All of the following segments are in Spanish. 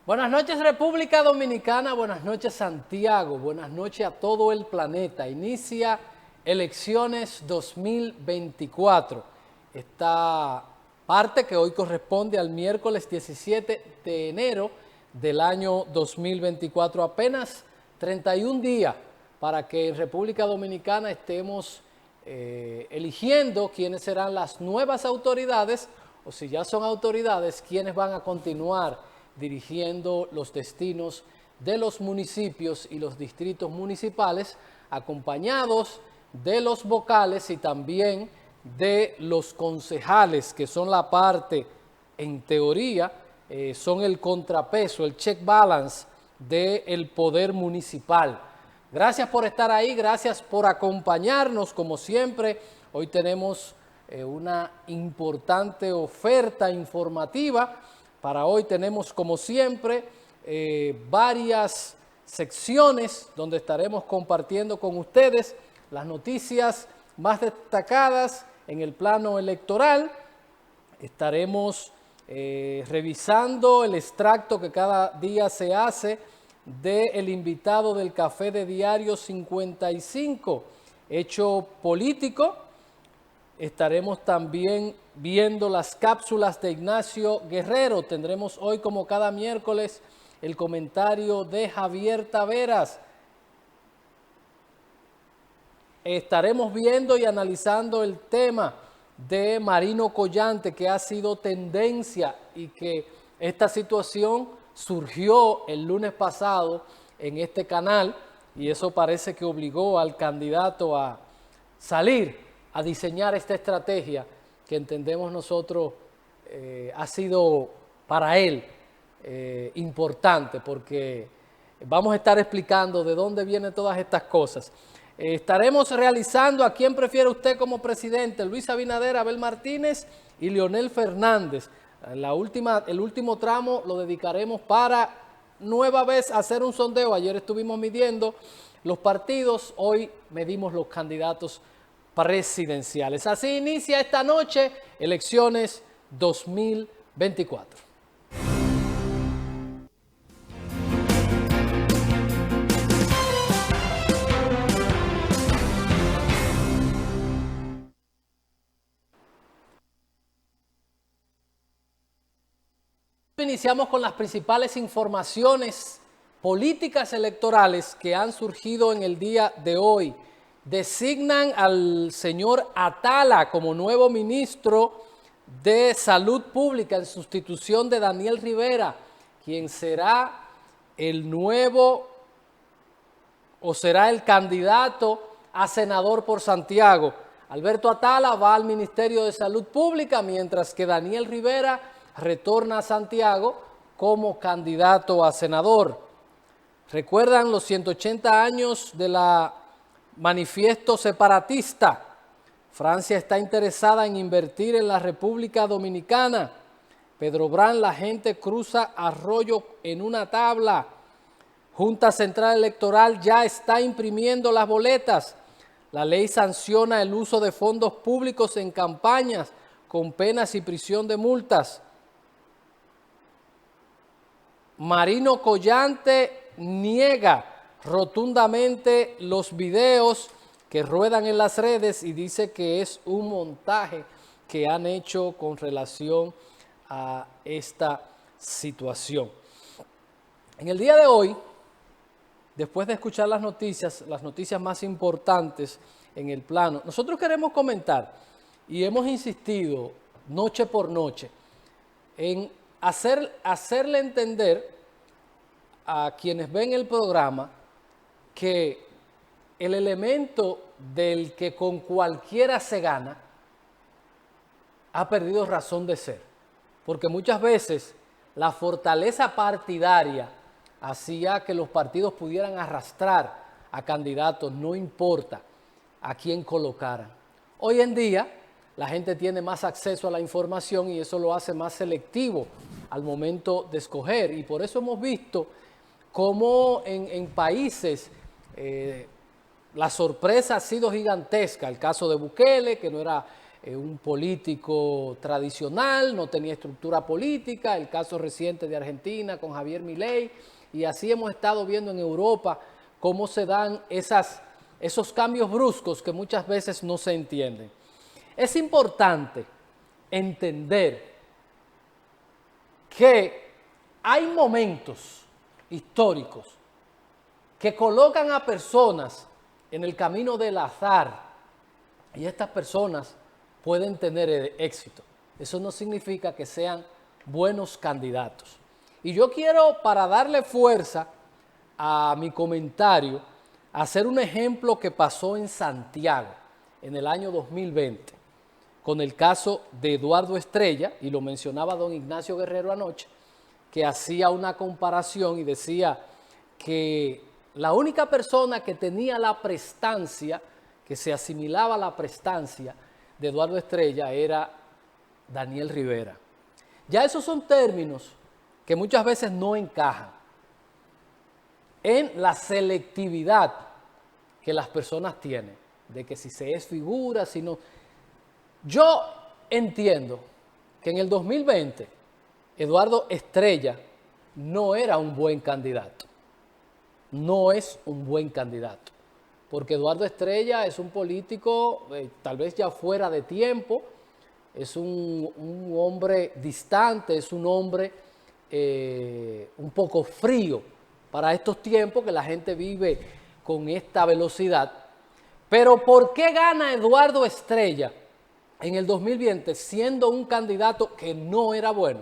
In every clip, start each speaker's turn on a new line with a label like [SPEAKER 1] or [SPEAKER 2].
[SPEAKER 1] Buenas noches República Dominicana, buenas noches Santiago, buenas noches a todo el planeta. Inicia elecciones 2024. Esta parte que hoy corresponde al miércoles 17 de enero del año 2024. Apenas 31 días para que en República Dominicana estemos eligiendo quiénes serán las nuevas autoridades o si ya son autoridades, quiénes van a continuar dirigiendo los destinos de los municipios y los distritos municipales, acompañados de los vocales y también de los concejales, que son la parte, en teoría, son el contrapeso, el check balance del poder municipal. Gracias por estar ahí, gracias por acompañarnos, como siempre. Hoy tenemos una importante oferta informativa. Para hoy tenemos, como siempre, varias secciones donde estaremos compartiendo con ustedes las noticias más destacadas en el plano electoral. Estaremos revisando el extracto que cada día se hace del invitado del Café de Diario 55, Hecho Político. Estaremos también viendo las cápsulas de Ignacio Guerrero. Tendremos hoy, como cada miércoles, el comentario de Javier Taveras. Estaremos viendo y analizando el tema de Marino Collante, que ha sido tendencia y que esta situación surgió el lunes pasado en este canal y eso parece que obligó al candidato a salir a diseñar esta estrategia que entendemos nosotros ha sido para él importante, porque vamos a estar explicando de dónde vienen todas estas cosas. Estaremos realizando a quién prefiere usted como presidente, Luis Abinader, Abel Martínez y Leonel Fernández. El último tramo lo dedicaremos para nueva vez hacer un sondeo. Ayer estuvimos midiendo los partidos, hoy medimos los candidatos presidenciales. Así inicia esta noche elecciones 2024. Iniciamos con las principales informaciones políticas electorales que han surgido en el día de hoy. Designan al señor Atala como nuevo ministro de Salud Pública en sustitución de Daniel Rivera, quien será el nuevo o será el candidato a senador por Santiago. Alberto Atala va al Ministerio de Salud Pública, mientras que Daniel Rivera retorna a Santiago como candidato a senador. ¿Recuerdan los 180 años de la manifiesto separatista? Francia está interesada en invertir en la República Dominicana. Pedro Brán, la gente cruza arroyo en una tabla. Junta Central Electoral ya está imprimiendo las boletas. La ley sanciona el uso de fondos públicos en campañas con penas y prisión de multas. Marino Collante niega rotundamente los videos que ruedan en las redes y dice que es un montaje que han hecho con relación a esta situación. En el día de hoy, después de escuchar las noticias más importantes en el plano, nosotros queremos comentar y hemos insistido noche por noche en hacerle entender a quienes ven el programa que el elemento del que con cualquiera se gana ha perdido razón de ser, porque muchas veces la fortaleza partidaria hacía que los partidos pudieran arrastrar a candidatos, no importa a quién colocaran. Hoy en día la gente tiene más acceso a la información y eso lo hace más selectivo al momento de escoger, y por eso hemos visto cómo en países la sorpresa ha sido gigantesca. El caso de Bukele, que no era un político tradicional, no tenía estructura política, el caso reciente de Argentina con Javier Milei, y así hemos estado viendo en Europa cómo se dan esos cambios bruscos que muchas veces no se entienden. Es importante entender que hay momentos históricos que colocan a personas en el camino del azar y estas personas pueden tener éxito. Eso no significa que sean buenos candidatos. Y yo quiero, para darle fuerza a mi comentario, hacer un ejemplo que pasó en Santiago en el año 2020 con el caso de Eduardo Estrella, y lo mencionaba don Ignacio Guerrero anoche, que hacía una comparación y decía que la única persona que tenía la prestancia, que se asimilaba a la prestancia de Eduardo Estrella, era Daniel Rivera. Ya esos son términos que muchas veces no encajan en la selectividad que las personas tienen, de que si se es figura, si no. Yo entiendo que en el 2020 Eduardo Estrella no era un buen candidato, no es un buen candidato, porque Eduardo Estrella es un político tal vez ya fuera de tiempo, es un hombre distante, es un hombre un poco frío para estos tiempos que la gente vive con esta velocidad. Pero ¿por qué gana Eduardo Estrella en el 2020 siendo un candidato que no era bueno?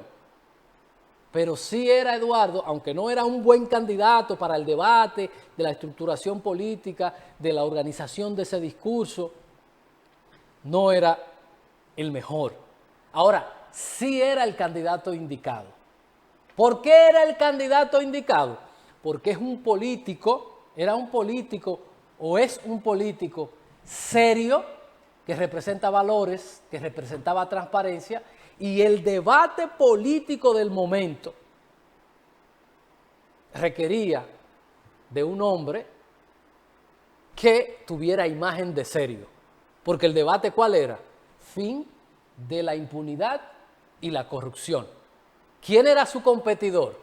[SPEAKER 1] Pero sí era Eduardo, aunque no era un buen candidato para el debate, de la estructuración política, de la organización de ese discurso, no era el mejor. Ahora, sí era el candidato indicado. ¿Por qué era el candidato indicado? Porque es un político, era un político o es un político serio, que representa valores, que representaba transparencia, y el debate político del momento requería de un hombre que tuviera imagen de serio. Porque el debate, ¿cuál era? Fin de la impunidad y la corrupción. ¿Quién era su competidor?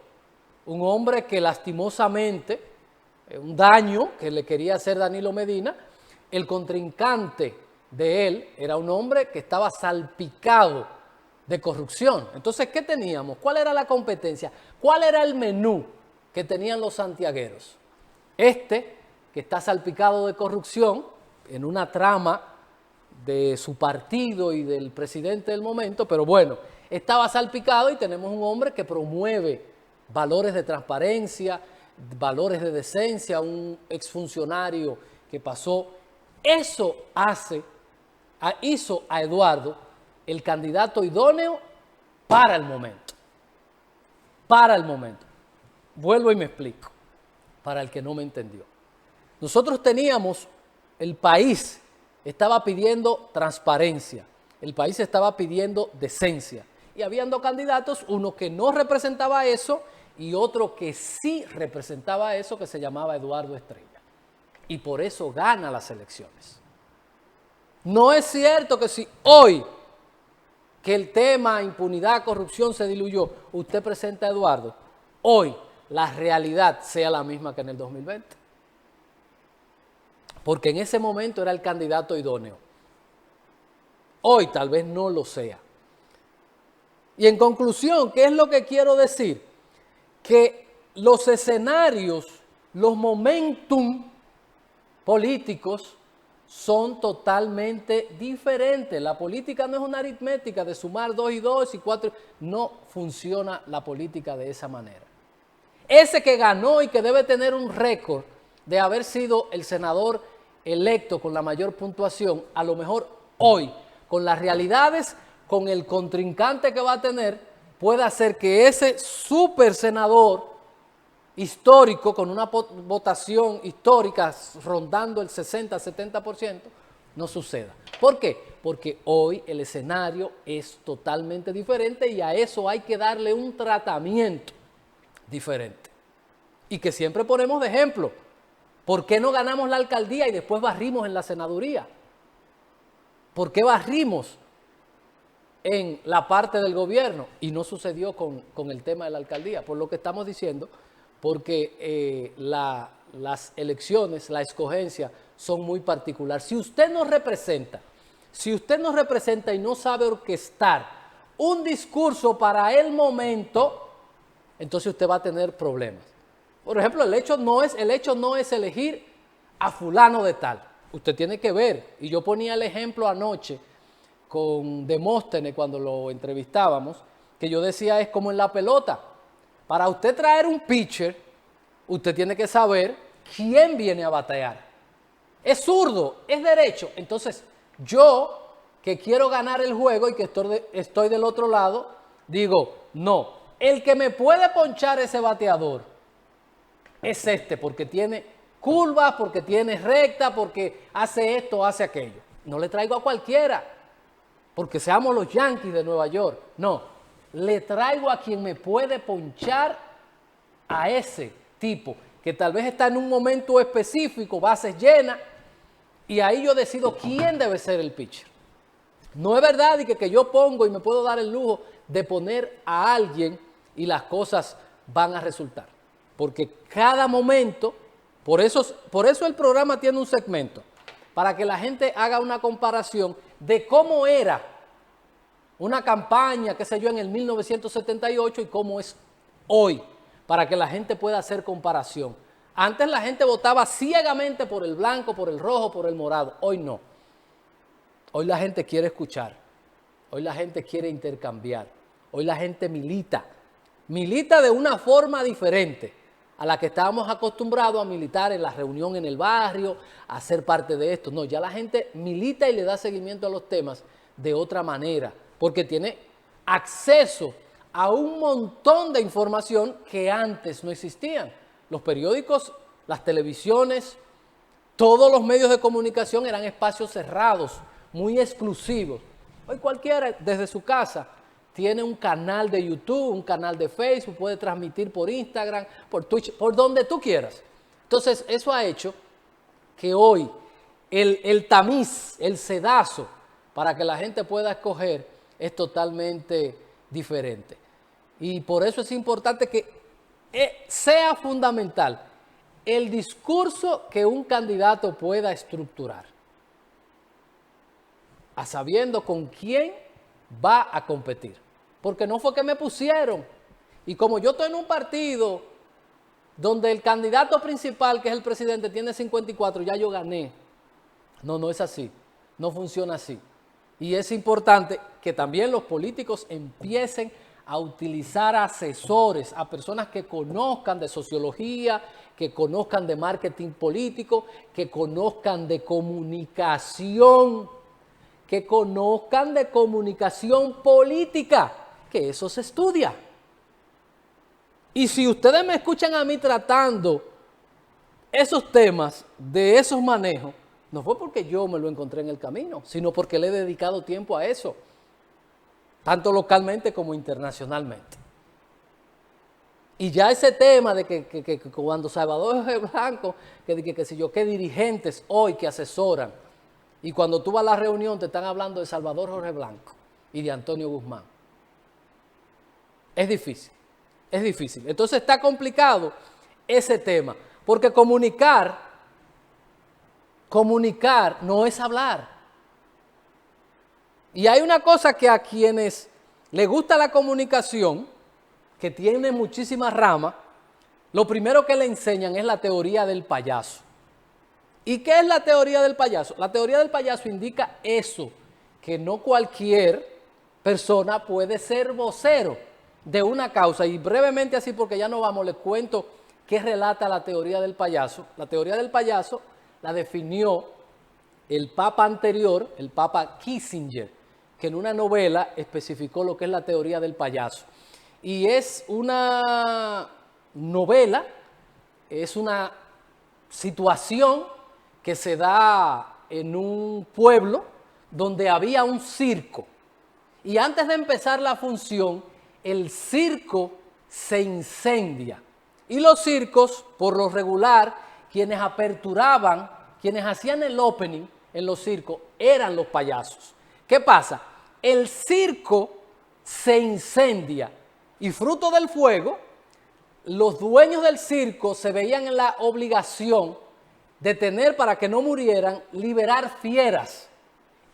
[SPEAKER 1] Un hombre que lastimosamente, un daño que le quería hacer Danilo Medina, el contrincante de él era un hombre que estaba salpicado de corrupción. Entonces, ¿qué teníamos? ¿Cuál era la competencia? ¿Cuál era el menú que tenían los santiagueros? Este, que está salpicado de corrupción, en una trama de su partido y del presidente del momento, pero bueno, estaba salpicado y tenemos un hombre que promueve valores de transparencia, valores de decencia, un exfuncionario que pasó. Eso hizo a Eduardo el candidato idóneo para el momento. Para el momento. Vuelvo y me explico, para el que no me entendió. Nosotros teníamos, el país estaba pidiendo transparencia, el país estaba pidiendo decencia. Y habían dos candidatos, uno que no representaba eso y otro que sí representaba eso, que se llamaba Eduardo Estrella. Y por eso gana las elecciones. No es cierto que si hoy que el tema impunidad, corrupción se diluyó, usted presenta a Eduardo, hoy la realidad sea la misma que en el 2020. Porque en ese momento era el candidato idóneo. Hoy tal vez no lo sea. Y en conclusión, ¿qué es lo que quiero decir? Que los escenarios, los momentum políticos son totalmente diferentes. La política no es una aritmética de sumar 2 y 2 y 4. No funciona la política de esa manera. Ese que ganó y que debe tener un récord de haber sido el senador electo con la mayor puntuación, a lo mejor hoy, con las realidades, con el contrincante que va a tener, puede hacer que ese super senador histórico, con una votación histórica rondando el 60-70%, no suceda. ¿Por qué? Porque hoy el escenario es totalmente diferente y a eso hay que darle un tratamiento diferente. Y que siempre ponemos de ejemplo. ¿Por qué no ganamos la alcaldía y después barrimos en la senaduría? ¿Por qué barrimos en la parte del gobierno y no sucedió con el tema de la alcaldía, por lo que estamos diciendo, porque las elecciones, la escogencia son muy particulares. Si usted nos representa y no sabe orquestar un discurso para el momento, entonces usted va a tener problemas. Por ejemplo, el hecho no es elegir a fulano de tal. Usted tiene que ver, y yo ponía el ejemplo anoche con Demóstenes cuando lo entrevistábamos, que yo decía es como en la pelota. Para usted traer un pitcher, usted tiene que saber quién viene a batear. ¿Es zurdo? ¿Es derecho? Entonces, yo que quiero ganar el juego y que estoy del otro lado, digo, no, el que me puede ponchar ese bateador es este, porque tiene curvas, porque tiene recta, porque hace esto, hace aquello. No le traigo a cualquiera, porque seamos los Yankees de Nueva York. No, le traigo a quien me puede ponchar a ese tipo, que tal vez está en un momento específico, bases llenas, y ahí yo decido quién debe ser el pitcher. No es verdad y que yo pongo y me puedo dar el lujo de poner a alguien y las cosas van a resultar. Porque cada momento, por eso el programa tiene un segmento, para que la gente haga una comparación de cómo era una campaña, qué sé yo, en el 1978 y cómo es hoy, para que la gente pueda hacer comparación. Antes la gente votaba ciegamente por el blanco, por el rojo, por el morado. Hoy no. Hoy la gente quiere escuchar. Hoy la gente quiere intercambiar. Hoy la gente milita. Milita de una forma diferente a la que estábamos acostumbrados a militar en la reunión en el barrio, a ser parte de esto. No, ya la gente milita y le da seguimiento a los temas de otra manera, porque tiene acceso a un montón de información que antes no existían. Los periódicos, las televisiones, todos los medios de comunicación eran espacios cerrados, muy exclusivos. Hoy cualquiera desde su casa tiene un canal de YouTube, un canal de Facebook, puede transmitir por Instagram, por Twitch, por donde tú quieras. Entonces, eso ha hecho que hoy el tamiz, el sedazo, para que la gente pueda escoger, es totalmente diferente. Y por eso es importante que sea fundamental el discurso que un candidato pueda estructurar, a sabiendo con quién va a competir. Porque no fue que me pusieron. Y como yo estoy en un partido donde el candidato principal, que es el presidente, tiene 54, ya yo gané. No, no es así. No funciona así. Y es importante que también los políticos empiecen a utilizar asesores, a personas que conozcan de sociología, que conozcan de marketing político, que conozcan de comunicación, que conozcan de comunicación política, que eso se estudia. Y si ustedes me escuchan a mí tratando esos temas de esos manejos, no fue porque yo me lo encontré en el camino, sino porque le he dedicado tiempo a eso, tanto localmente como internacionalmente. Y ya ese tema de que cuando Salvador Jorge Blanco, que si yo, qué dirigentes hoy que asesoran, y cuando tú vas a la reunión te están hablando de Salvador Jorge Blanco y de Antonio Guzmán. Es difícil, es difícil. Entonces está complicado ese tema, porque comunicar no es hablar. Y hay una cosa que a quienes les gusta la comunicación, que tiene muchísimas ramas, lo primero que le enseñan es la teoría del payaso. ¿Y qué es la teoría del payaso? La teoría del payaso indica eso, que no cualquier persona puede ser vocero de una causa. Y brevemente así, porque ya no vamos, les cuento qué relata la teoría del payaso. La teoría del payaso la definió el papa anterior, el papa Kissinger, que en una novela especificó lo que es la teoría del payaso. Y es una novela, es una situación que se da en un pueblo donde había un circo. Y antes de empezar la función, el circo se incendia. Y los circos, por lo regular, quienes aperturaban, quienes hacían el opening en los circos, eran los payasos. ¿Qué pasa? el circo se incendia y fruto del fuego, los dueños del circo se veían en la obligación de tener, para que no murieran, liberar fieras.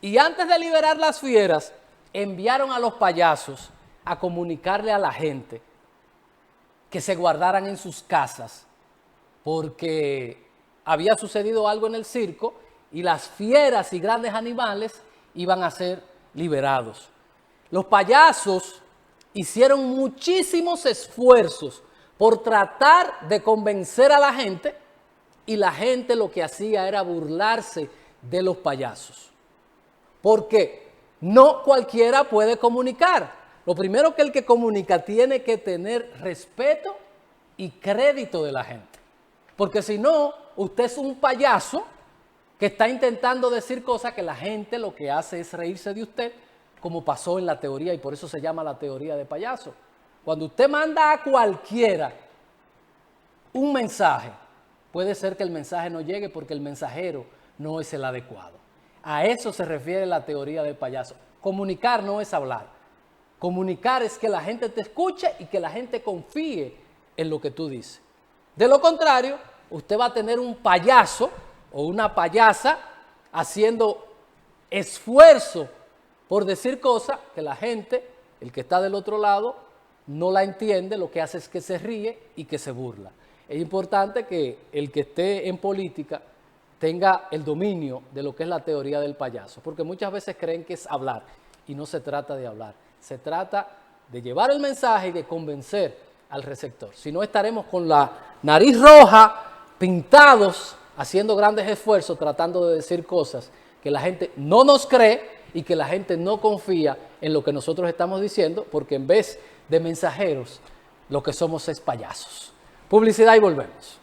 [SPEAKER 1] Y antes de liberar las fieras, enviaron a los payasos a comunicarle a la gente que se guardaran en sus casas, porque había sucedido algo en el circo y las fieras y grandes animales iban a ser liberados. Los payasos hicieron muchísimos esfuerzos por tratar de convencer a la gente, y la gente lo que hacía era burlarse de los payasos. Porque no cualquiera puede comunicar. Lo primero que el que comunica tiene que tener respeto y crédito de la gente. Porque si no, usted es un payaso que está intentando decir cosas que la gente lo que hace es reírse de usted, como pasó en la teoría, y por eso se llama la teoría de payaso. Cuando usted manda a cualquiera un mensaje, puede ser que el mensaje no llegue porque el mensajero no es el adecuado. A eso se refiere la teoría del payaso. Comunicar no es hablar. Comunicar es que la gente te escuche y que la gente confíe en lo que tú dices. De lo contrario, usted va a tener un payaso o una payasa haciendo esfuerzo por decir cosas que la gente, el que está del otro lado, no la entiende, lo que hace es que se ríe y que se burla. Es importante que el que esté en política tenga el dominio de lo que es la teoría del payaso, porque muchas veces creen que es hablar y no se trata de hablar, se trata de llevar el mensaje y de convencer al receptor. Si no, estaremos con la nariz roja, pintados, haciendo grandes esfuerzos, tratando de decir cosas que la gente no nos cree y que la gente no confía en lo que nosotros estamos diciendo, porque en vez de mensajeros, lo que somos es payasos. Publicidad y volvemos.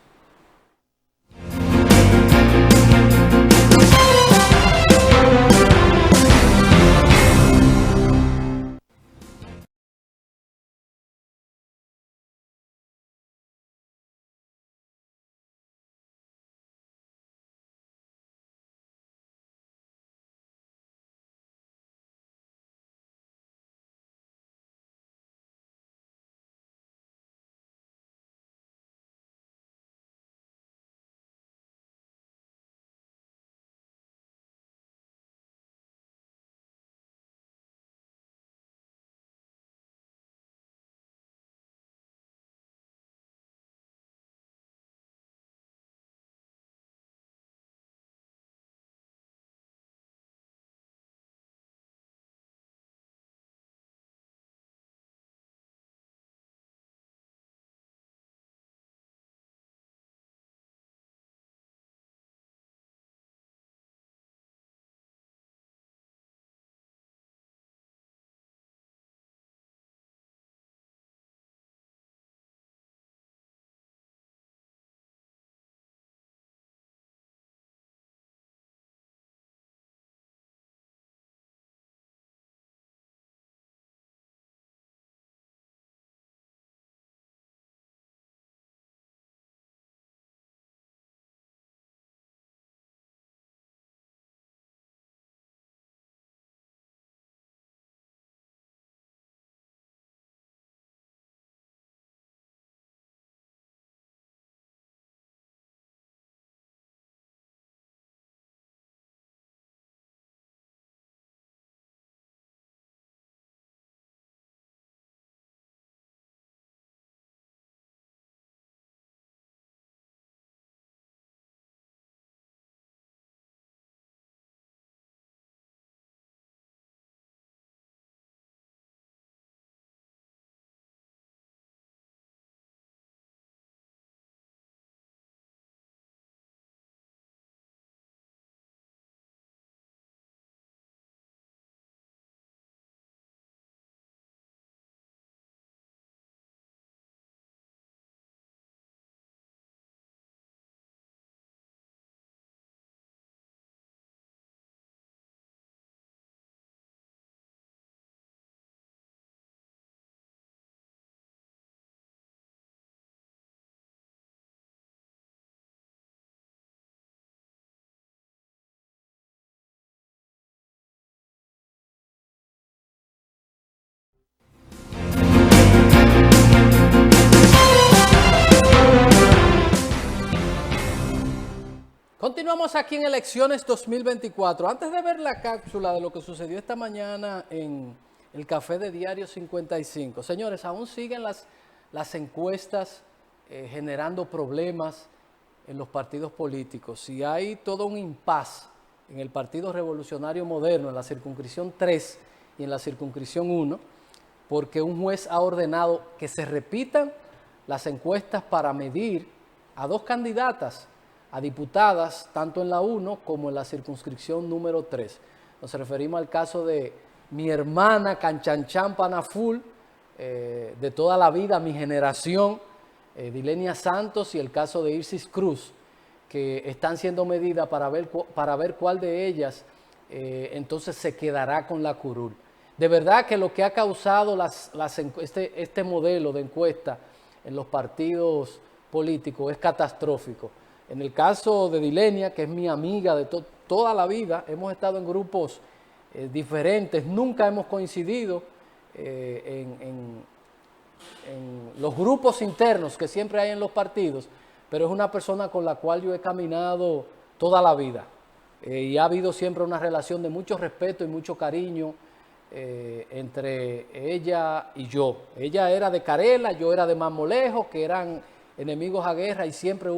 [SPEAKER 1] continuamos aquí en Elecciones 2024. Antes de ver la cápsula de lo que sucedió esta mañana en el café de Diario 55, señores, aún siguen las encuestas generando problemas en los partidos políticos. Y hay todo un impasse en el Partido Revolucionario Moderno, en la circunscripción 3 y en la circunscripción 1, porque un juez ha ordenado que se repitan las encuestas para medir a dos candidatas a diputadas, tanto en la 1 como en la circunscripción número 3. Nos referimos al caso de mi hermana Canchanchan Panaful, de toda la vida, mi generación, Dilenia Santos, y el caso de Isis Cruz, que están siendo medidas para ver cuál de ellas entonces se quedará con la curul. De verdad que lo que ha causado este modelo de encuesta en los partidos políticos es catastrófico. En el caso de Dilenia, que es mi amiga de toda la vida, hemos estado en grupos diferentes, nunca hemos coincidido en los grupos internos que siempre hay en los partidos, pero es una persona con la cual yo he caminado toda la vida y ha habido siempre una relación de mucho respeto y mucho cariño entre ella y yo. Ella era de Carela, yo era de Marmolejo, que eran enemigos a guerra, y siempre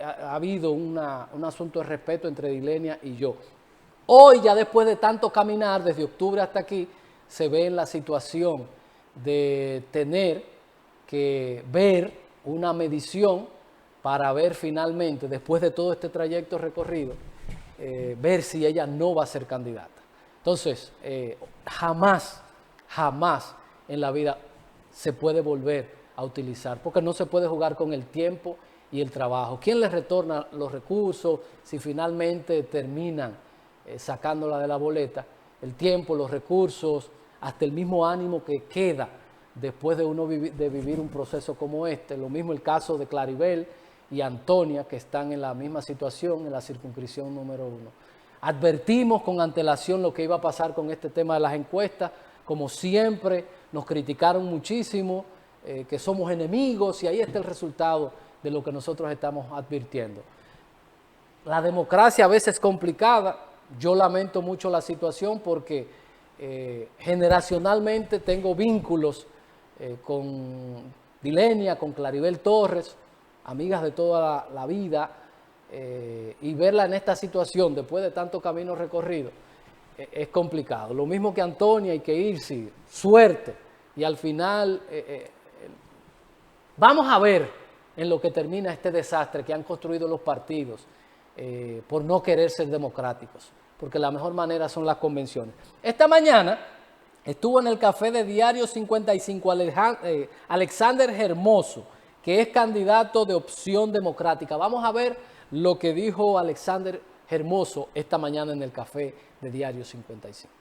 [SPEAKER 1] ha habido un asunto de respeto entre Dilenia y yo. Hoy, ya después de tanto caminar, desde octubre hasta aquí, se ve en la situación de tener que ver una medición para ver finalmente, después de todo este trayecto recorrido, ver si ella no va a ser candidata. Entonces, jamás en la vida se puede volver a utilizar, porque no se puede jugar con el tiempo y el trabajo. ¿Quién le retorna los recursos si finalmente terminan sacándola de la boleta? El tiempo, los recursos, hasta el mismo ánimo que queda después de vivir un proceso como este. Lo mismo el caso de Claribel y Antonia, que están en la misma situación en la circunscripción número 1. Advertimos con antelación lo que iba a pasar con este tema de las encuestas. Como siempre, nos criticaron muchísimo, que somos enemigos, y ahí está el resultado de lo que nosotros estamos advirtiendo. La democracia a veces es complicada. Yo lamento mucho la situación porque generacionalmente tengo vínculos con Dilenia, con Claribel Torres, amigas de toda la vida, y verla en esta situación después de tanto camino recorrido es complicado. Lo mismo que Antonia y que Irsi, suerte, y al final vamos a ver en lo que termina este desastre que han construido los partidos por no querer ser democráticos, porque la mejor manera son las convenciones. Esta mañana estuvo en el café de Diario 55 Alexander Hermoso, que es candidato de Opción Democrática. Vamos a ver lo que dijo Alexander Hermoso esta mañana en el café de Diario 55.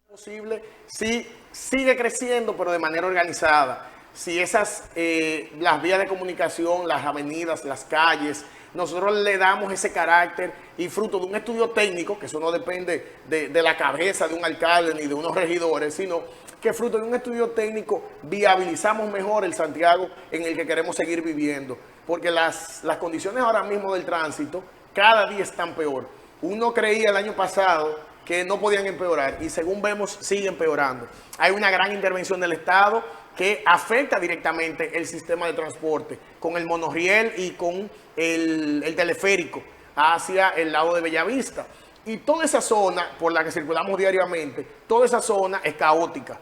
[SPEAKER 2] Posible, sí, sigue creciendo, pero de manera organizada. Si las vías de comunicación, las avenidas, las calles, nosotros le damos ese carácter, y fruto de un estudio técnico, que eso no depende de la cabeza de un alcalde ni de unos regidores, sino que fruto de un estudio técnico viabilizamos mejor el Santiago en el que queremos seguir viviendo. Porque las condiciones ahora mismo del tránsito cada día están peor. Uno creía el año pasado que no podían empeorar, y según vemos sigue empeorando. Hay una gran intervención del Estado que afecta directamente el sistema de transporte, con el monorriel y con el teleférico hacia el lado de Bellavista. Y toda esa zona por la que circulamos diariamente, toda esa zona es caótica.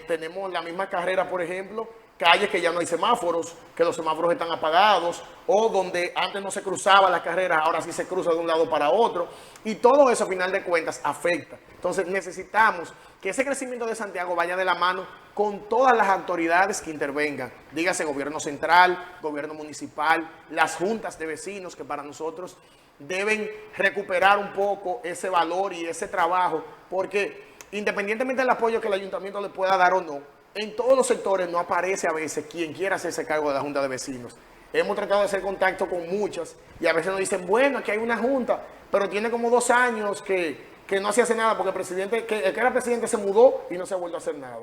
[SPEAKER 2] Tenemos la misma carrera, por ejemplo, calles que ya no hay semáforos, que los semáforos están apagados, o donde antes no se cruzaba las carreras, ahora sí se cruza de un lado para otro, y todo eso a final de cuentas afecta. Entonces necesitamos que ese crecimiento de Santiago vaya de la mano con todas las autoridades que intervengan, dígase gobierno central, gobierno municipal, las juntas de vecinos, que para nosotros deben recuperar un poco ese valor y ese trabajo, porque independientemente del apoyo que el ayuntamiento le pueda dar o no, en todos los sectores no aparece a veces quien quiera hacerse cargo de la junta de vecinos. Hemos tratado de hacer contacto con muchas, y a veces nos dicen, bueno, aquí hay una junta, pero tiene como 2 años que no se hace nada, porque el que era presidente se mudó y no se ha vuelto a hacer nada.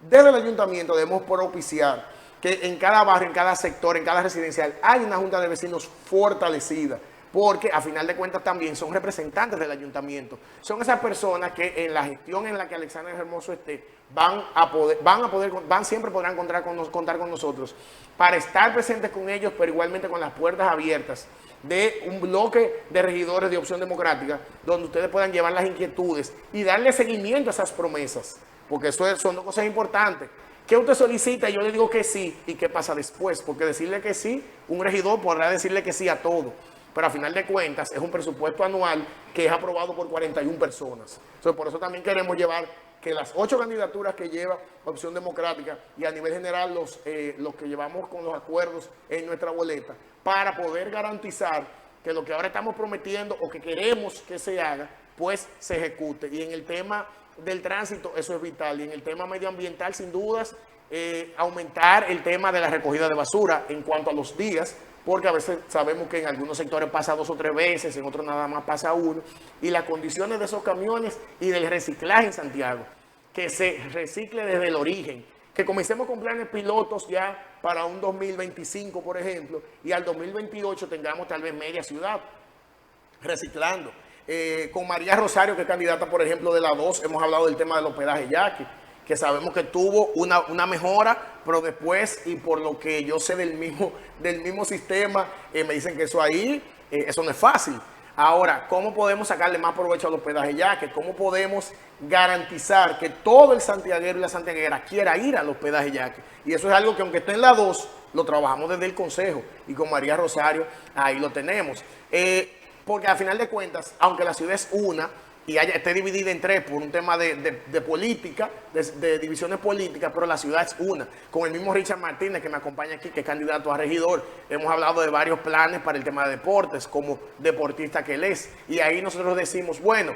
[SPEAKER 2] Desde el ayuntamiento debemos propiciar que en cada barrio, en cada sector, en cada residencial, hay una junta de vecinos fortalecida, porque a final de cuentas también son representantes del ayuntamiento. Son esas personas que en la gestión en la que Alexander Hermoso esté, siempre podrán contar con nosotros para estar presentes con ellos, pero igualmente con las puertas abiertas de un bloque de regidores de Opción Democrática, donde ustedes puedan llevar las inquietudes y darle seguimiento a esas promesas, porque eso son dos cosas importantes. ¿Qué usted solicita? Yo le digo que sí, ¿y qué pasa después? Porque decirle que sí, un regidor podrá decirle que sí a todo, pero a final de cuentas es un presupuesto anual que es aprobado por 41 personas. Entonces, por eso también queremos llevar que las 8 candidaturas que lleva Opción Democrática y a nivel general los que llevamos con los acuerdos en nuestra boleta, para poder garantizar que lo que ahora estamos prometiendo o que queremos que se haga, pues se ejecute. Y en el tema del tránsito eso es vital, y en el tema medioambiental sin dudas aumentar el tema de la recogida de basura en cuanto a los días, porque a veces sabemos que en algunos sectores pasa 2 o 3 veces, en otros nada más pasa 1, y las condiciones de esos camiones y del reciclaje en Santiago, que se recicle desde el origen, que comencemos con planes pilotos ya para un 2025, por ejemplo, y al 2028 tengamos tal vez media ciudad reciclando. Con María Rosario, que es candidata, por ejemplo, de la 2, hemos hablado del tema del hospedaje yaqui, que sabemos que tuvo una mejora, pero después, y por lo que yo sé del mismo sistema, me dicen que eso ahí, eso no es fácil. Ahora, ¿cómo podemos sacarle más provecho al hospedaje yaqui? ¿Cómo podemos garantizar que todo el santiaguero y la santiaguera quiera ir al hospedaje yaqui? Y eso es algo que, aunque esté en la 2, lo trabajamos desde el Consejo, y con María Rosario ahí lo tenemos. Porque al final de cuentas, aunque la ciudad es una y esté dividida en 3 por un tema de política, de divisiones políticas, pero la ciudad es una. Con el mismo Richard Martínez, que me acompaña aquí, que es candidato a regidor, hemos hablado de varios planes para el tema de deportes, como deportista que él es. Y ahí nosotros decimos, bueno,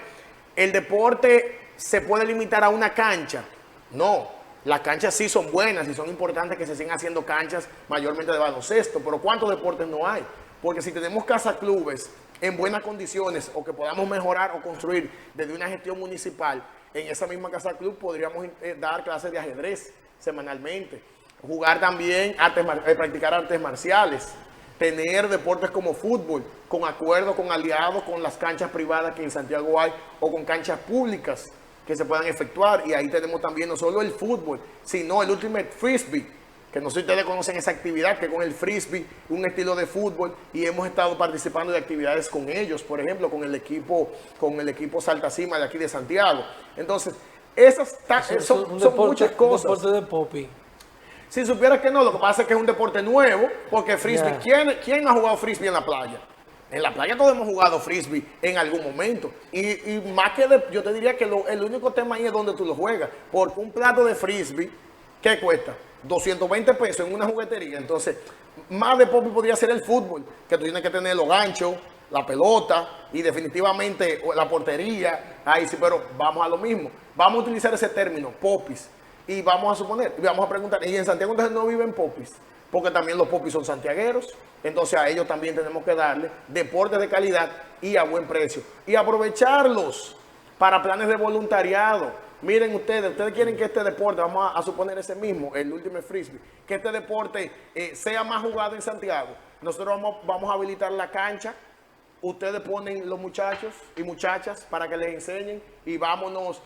[SPEAKER 2] ¿el deporte se puede limitar a una cancha? No, las canchas sí son buenas y son importantes que se sigan haciendo canchas mayormente de baloncesto, pero ¿cuántos deportes no hay? Porque si tenemos casa clubes en buenas condiciones o que podamos mejorar o construir desde una gestión municipal, en esa misma casa club podríamos dar clases de ajedrez semanalmente, jugar también, practicar artes marciales, tener deportes como fútbol, con acuerdos, con aliados, con las canchas privadas que en Santiago hay, o con canchas públicas que se puedan efectuar. Y ahí tenemos también no solo el fútbol, sino el Ultimate Frisbee, que no sé si ustedes conocen esa actividad, que con el frisbee, un estilo de fútbol, y hemos estado participando de actividades con ellos, por ejemplo, con el equipo Salta Cima de aquí de Santiago. Entonces, esas son muchas cosas.
[SPEAKER 1] Un deporte de popi.
[SPEAKER 2] Si supieras que no, lo que pasa es que es un deporte nuevo, porque frisbee, ¿quién no ha jugado frisbee en la playa? En la playa todos hemos jugado frisbee en algún momento. Y más que yo te diría que el único tema ahí es donde tú lo juegas. Porque un plato de frisbee, ¿qué cuesta? 220 pesos en una juguetería. Entonces, más de popi podría ser el fútbol, que tú tienes que tener los ganchos, la pelota y definitivamente la portería. Ahí sí, pero vamos a lo mismo. Vamos a utilizar ese término, popis, y vamos a suponer, y vamos a preguntar, ¿y en Santiago entonces no viven popis? Porque también los popis son santiagueros. Entonces a ellos también tenemos que darle deporte de calidad y a buen precio. Y aprovecharlos para planes de voluntariado. Miren ustedes quieren que este deporte, vamos a suponer ese mismo, el Ultimate Frisbee, que este deporte sea más jugado en Santiago. Nosotros vamos a habilitar la cancha, ustedes ponen los muchachos y muchachas para que les enseñen, y vámonos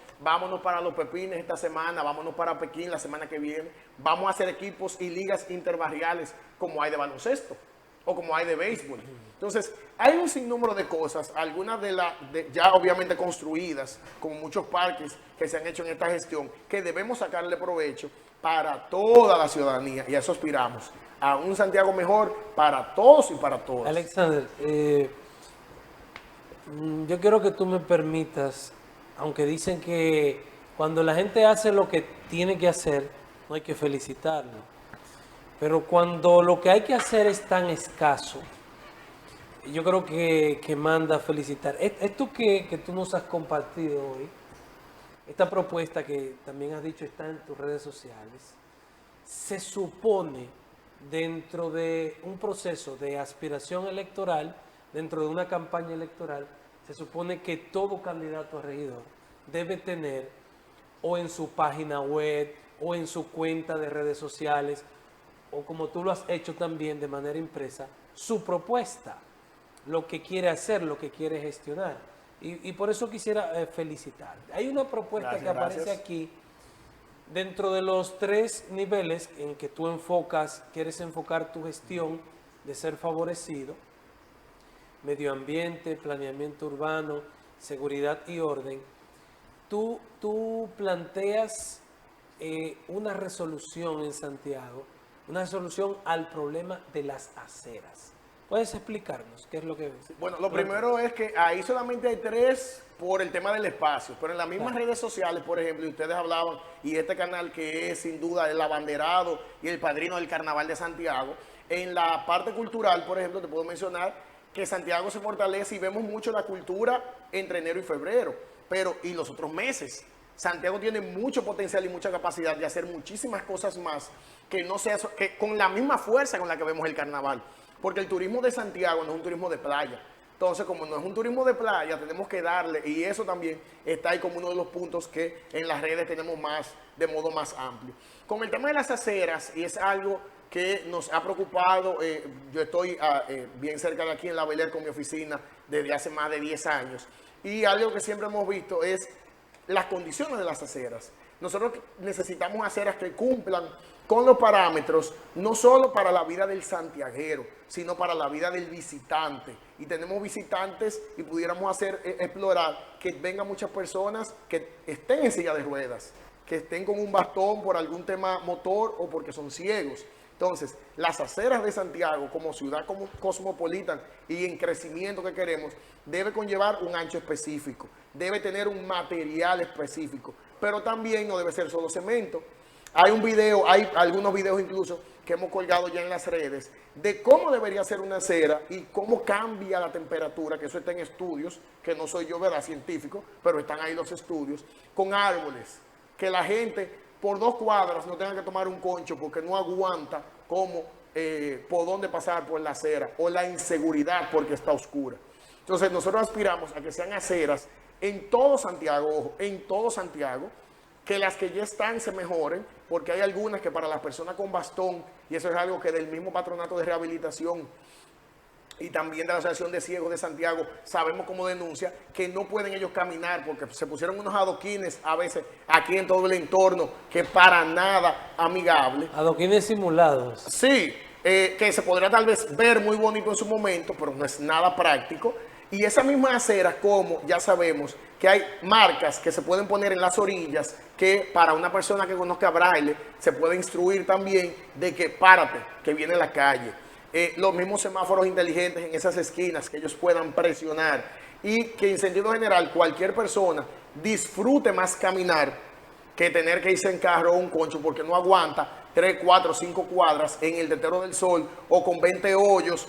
[SPEAKER 2] para Los Pepines esta semana, vámonos para Pekín la semana que viene. Vamos a hacer equipos y ligas interbarriales como hay de baloncesto o como hay de béisbol. Entonces, hay un sinnúmero de cosas, algunas ya obviamente construidas, como muchos parques que se han hecho en esta gestión, que debemos sacarle provecho para toda la ciudadanía, y a eso aspiramos, a un Santiago mejor para todos y para todas.
[SPEAKER 1] Alexander, yo quiero que tú me permitas, aunque dicen que cuando la gente hace lo que tiene que hacer, no hay que felicitarlo. Pero cuando lo que hay que hacer es tan escaso, yo creo que manda felicitar. Esto que tú nos has compartido hoy, esta propuesta que también has dicho está en tus redes sociales, se supone dentro de un proceso de aspiración electoral, dentro de una campaña electoral, se supone que todo candidato a regidor debe tener o en su página web o en su cuenta de redes sociales
[SPEAKER 3] o como tú lo has hecho también de manera impresa, su propuesta, lo que quiere hacer, lo que quiere gestionar. Y por eso quisiera felicitar. Hay una propuesta
[SPEAKER 2] Gracias,
[SPEAKER 3] que aparece
[SPEAKER 2] gracias.
[SPEAKER 3] aquí dentro de los 3 niveles en que tú quieres enfocar tu gestión de ser favorecido: medio ambiente, planeamiento urbano, seguridad y orden. Tú planteas una resolución en Santiago, una resolución al problema de las aceras. ¿Puedes explicarnos qué es lo que...
[SPEAKER 2] Bueno, lo primero es que ahí solamente hay 3 por el tema del espacio, pero en las mismas redes sociales, por ejemplo, y ustedes hablaban, y este canal que es sin duda el abanderado y el padrino del Carnaval de Santiago, en la parte cultural, por ejemplo, te puedo mencionar que Santiago se fortalece y vemos mucho la cultura entre enero y febrero, pero y los otros meses. Santiago tiene mucho potencial y mucha capacidad de hacer muchísimas cosas más que no sea que con la misma fuerza con la que vemos el carnaval. Porque el turismo de Santiago no es un turismo de playa. Entonces, como no es un turismo de playa, tenemos que darle, y eso también está ahí como uno de los puntos que en las redes tenemos más, de modo más amplio. Con el tema de las aceras, y es algo que nos ha preocupado, yo estoy bien cerca de aquí en La Bel Air con mi oficina desde hace más de 10 años, y algo que siempre hemos visto es las condiciones de las aceras. Nosotros necesitamos aceras que cumplan con los parámetros, no solo para la vida del santiaguero, sino para la vida del visitante. Y tenemos visitantes y pudiéramos hacer, explorar que vengan muchas personas que estén en silla de ruedas, que estén con un bastón por algún tema motor o porque son ciegos. Entonces, las aceras de Santiago, como ciudad cosmopolita y en crecimiento que queremos, debe conllevar un ancho específico, debe tener un material específico, pero también no debe ser solo cemento. Hay un video, hay algunos videos incluso que hemos colgado ya en las redes de cómo debería ser una acera y cómo cambia la temperatura, que eso está en estudios, que no soy yo, ¿verdad?, científico, pero están ahí los estudios, con árboles, que la gente por 2 cuadras no tenga que tomar un concho porque no aguanta como por dónde pasar por la acera, o la inseguridad porque está oscura. Entonces nosotros aspiramos a que sean aceras en todo Santiago, ojo, en todo Santiago, que las que ya están se mejoren, porque hay algunas que para las personas con bastón, y eso es algo que del mismo patronato de rehabilitación y también de la Asociación de Ciegos de Santiago sabemos como denuncia, que no pueden ellos caminar porque se pusieron unos adoquines a veces aquí en todo el entorno que para nada amigable.
[SPEAKER 3] Adoquines simulados.
[SPEAKER 2] Sí, que se podrá tal vez ver muy bonito en su momento, pero no es nada práctico. Y esa misma acera, como ya sabemos que hay marcas que se pueden poner en las orillas, que para una persona que conozca braille se puede instruir también de que párate, que viene la calle. Los mismos semáforos inteligentes en esas esquinas que ellos puedan presionar, y que en sentido general cualquier persona disfrute más caminar que tener que irse en carro o un concho porque no aguanta 3, 4, 5 cuadras en el tetero del sol o con 20 hoyos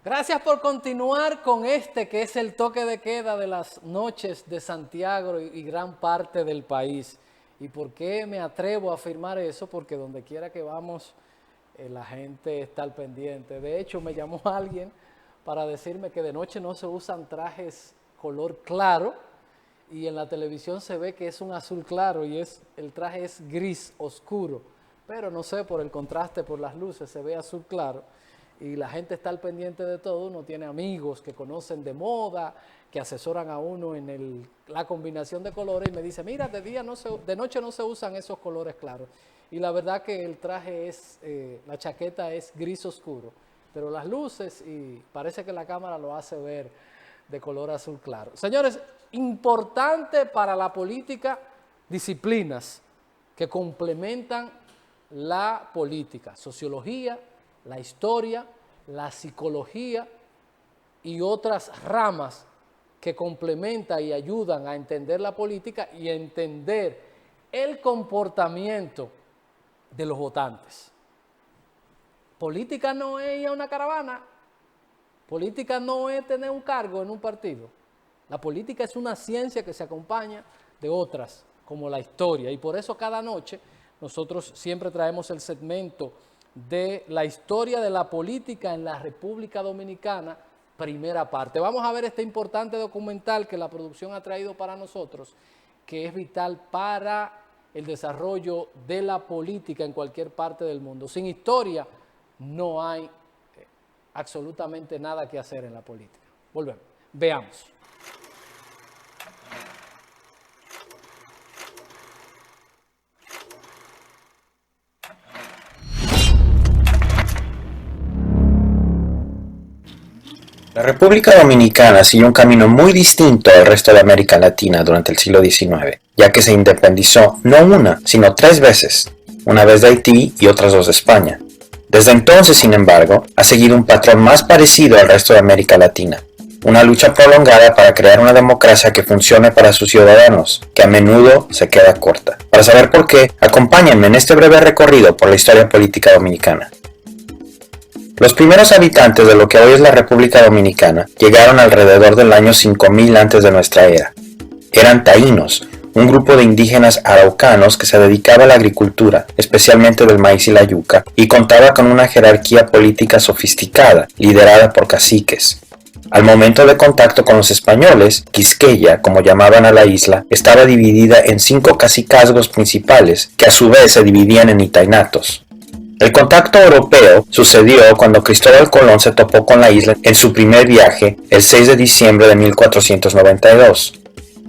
[SPEAKER 1] Gracias por continuar con este que es el toque de queda de las noches de Santiago y gran parte del país. ¿Y por qué me atrevo a afirmar eso? Porque donde quiera que vamos, la gente está al pendiente. De hecho, me llamó alguien para decirme que de noche no se usan trajes color claro y en la televisión se ve que es un azul claro y el traje es gris oscuro. Pero no sé, por el contraste, por las luces, se ve azul claro. Y la gente está al pendiente de todo, uno tiene amigos que conocen de moda, que asesoran a uno en la combinación de colores y me dice, mira, de noche no se usan esos colores claros. Y la verdad que el traje la chaqueta es gris oscuro, pero las luces y parece que la cámara lo hace ver de color azul claro. Señores, importante para la política, disciplinas que complementan la política, sociología, la historia, la psicología y otras ramas que complementan y ayudan a entender la política y a entender el comportamiento de los votantes. Política no es ir a una caravana, política no es tener un cargo en un partido. La política es una ciencia que se acompaña de otras, como la historia, y por eso cada noche nosotros siempre traemos el segmento de la historia de la política en la República Dominicana, primera parte. Vamos a ver este importante documental que la producción ha traído para nosotros, que es vital para el desarrollo de la política en cualquier parte del mundo. Sin historia no hay absolutamente nada que hacer en la política. Volvemos, veamos.
[SPEAKER 4] La República Dominicana siguió un camino muy distinto al resto de América Latina durante el siglo XIX, ya que se independizó no una, sino 3 veces, una vez de Haití y otras 2 de España. Desde entonces, sin embargo, ha seguido un patrón más parecido al resto de América Latina, una lucha prolongada para crear una democracia que funcione para sus ciudadanos, que a menudo se queda corta. Para saber por qué, acompáñenme en este breve recorrido por la historia política dominicana. Los primeros habitantes de lo que hoy es la República Dominicana llegaron alrededor del año 5000 antes de nuestra era. Eran taínos, un grupo de indígenas araucanos que se dedicaba a la agricultura, especialmente del maíz y la yuca, y contaba con una jerarquía política sofisticada, liderada por caciques. Al momento de contacto con los españoles, Quisqueya, como llamaban a la isla, estaba dividida en 5 cacicazgos principales, que a su vez se dividían en itainatos. El contacto europeo sucedió cuando Cristóbal Colón se topó con la isla en su primer viaje el 6 de diciembre de 1492.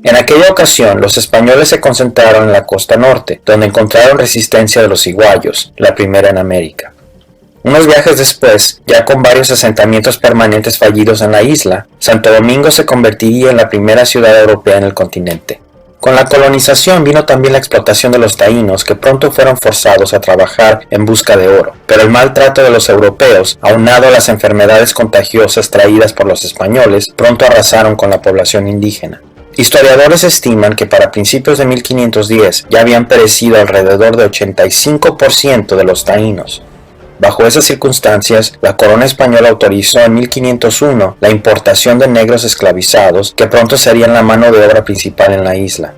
[SPEAKER 4] En aquella ocasión, los españoles se concentraron en la costa norte, donde encontraron resistencia de los iguayos, la primera en América. Unos viajes después, ya con varios asentamientos permanentes fallidos en la isla, Santo Domingo se convertiría en la primera ciudad europea en el continente. Con la colonización vino también la explotación de los taínos, que pronto fueron forzados a trabajar en busca de oro, pero el maltrato de los europeos, aunado a las enfermedades contagiosas traídas por los españoles, pronto arrasaron con la población indígena. Historiadores estiman que para principios de 1510 ya habían perecido alrededor de 85% de los taínos. Bajo esas circunstancias, la corona española autorizó en 1501 la importación de negros esclavizados que pronto serían la mano de obra principal en la isla.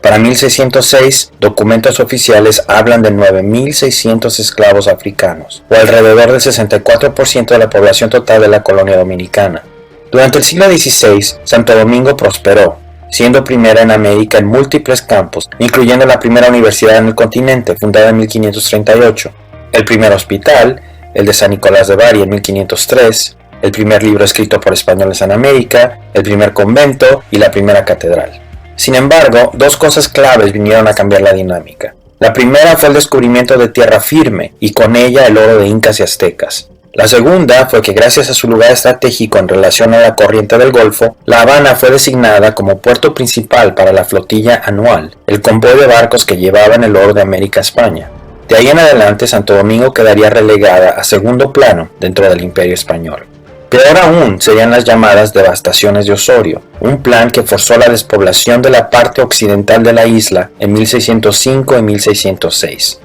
[SPEAKER 4] Para 1606, documentos oficiales hablan de 9.600 esclavos africanos, o alrededor del 64% de la población total de la colonia dominicana. Durante el siglo XVI, Santo Domingo prosperó, siendo primera en América en múltiples campos, incluyendo la primera universidad en el continente, fundada en 1538. El primer hospital, el de San Nicolás de Bari en 1503, el primer libro escrito por españoles en América, el primer convento y la primera catedral. Sin embargo, 2 cosas claves vinieron a cambiar la dinámica. La primera fue el descubrimiento de tierra firme y con ella el oro de incas y aztecas. La segunda fue que gracias a su lugar estratégico en relación a la corriente del Golfo, La Habana fue designada como puerto principal para la flotilla anual, el convoy de barcos que llevaban el oro de América a España. De ahí en adelante, Santo Domingo quedaría relegada a segundo plano dentro del Imperio Español. Peor aún serían las llamadas devastaciones de Osorio, un plan que forzó la despoblación de la parte occidental de la isla en 1605 y 1606.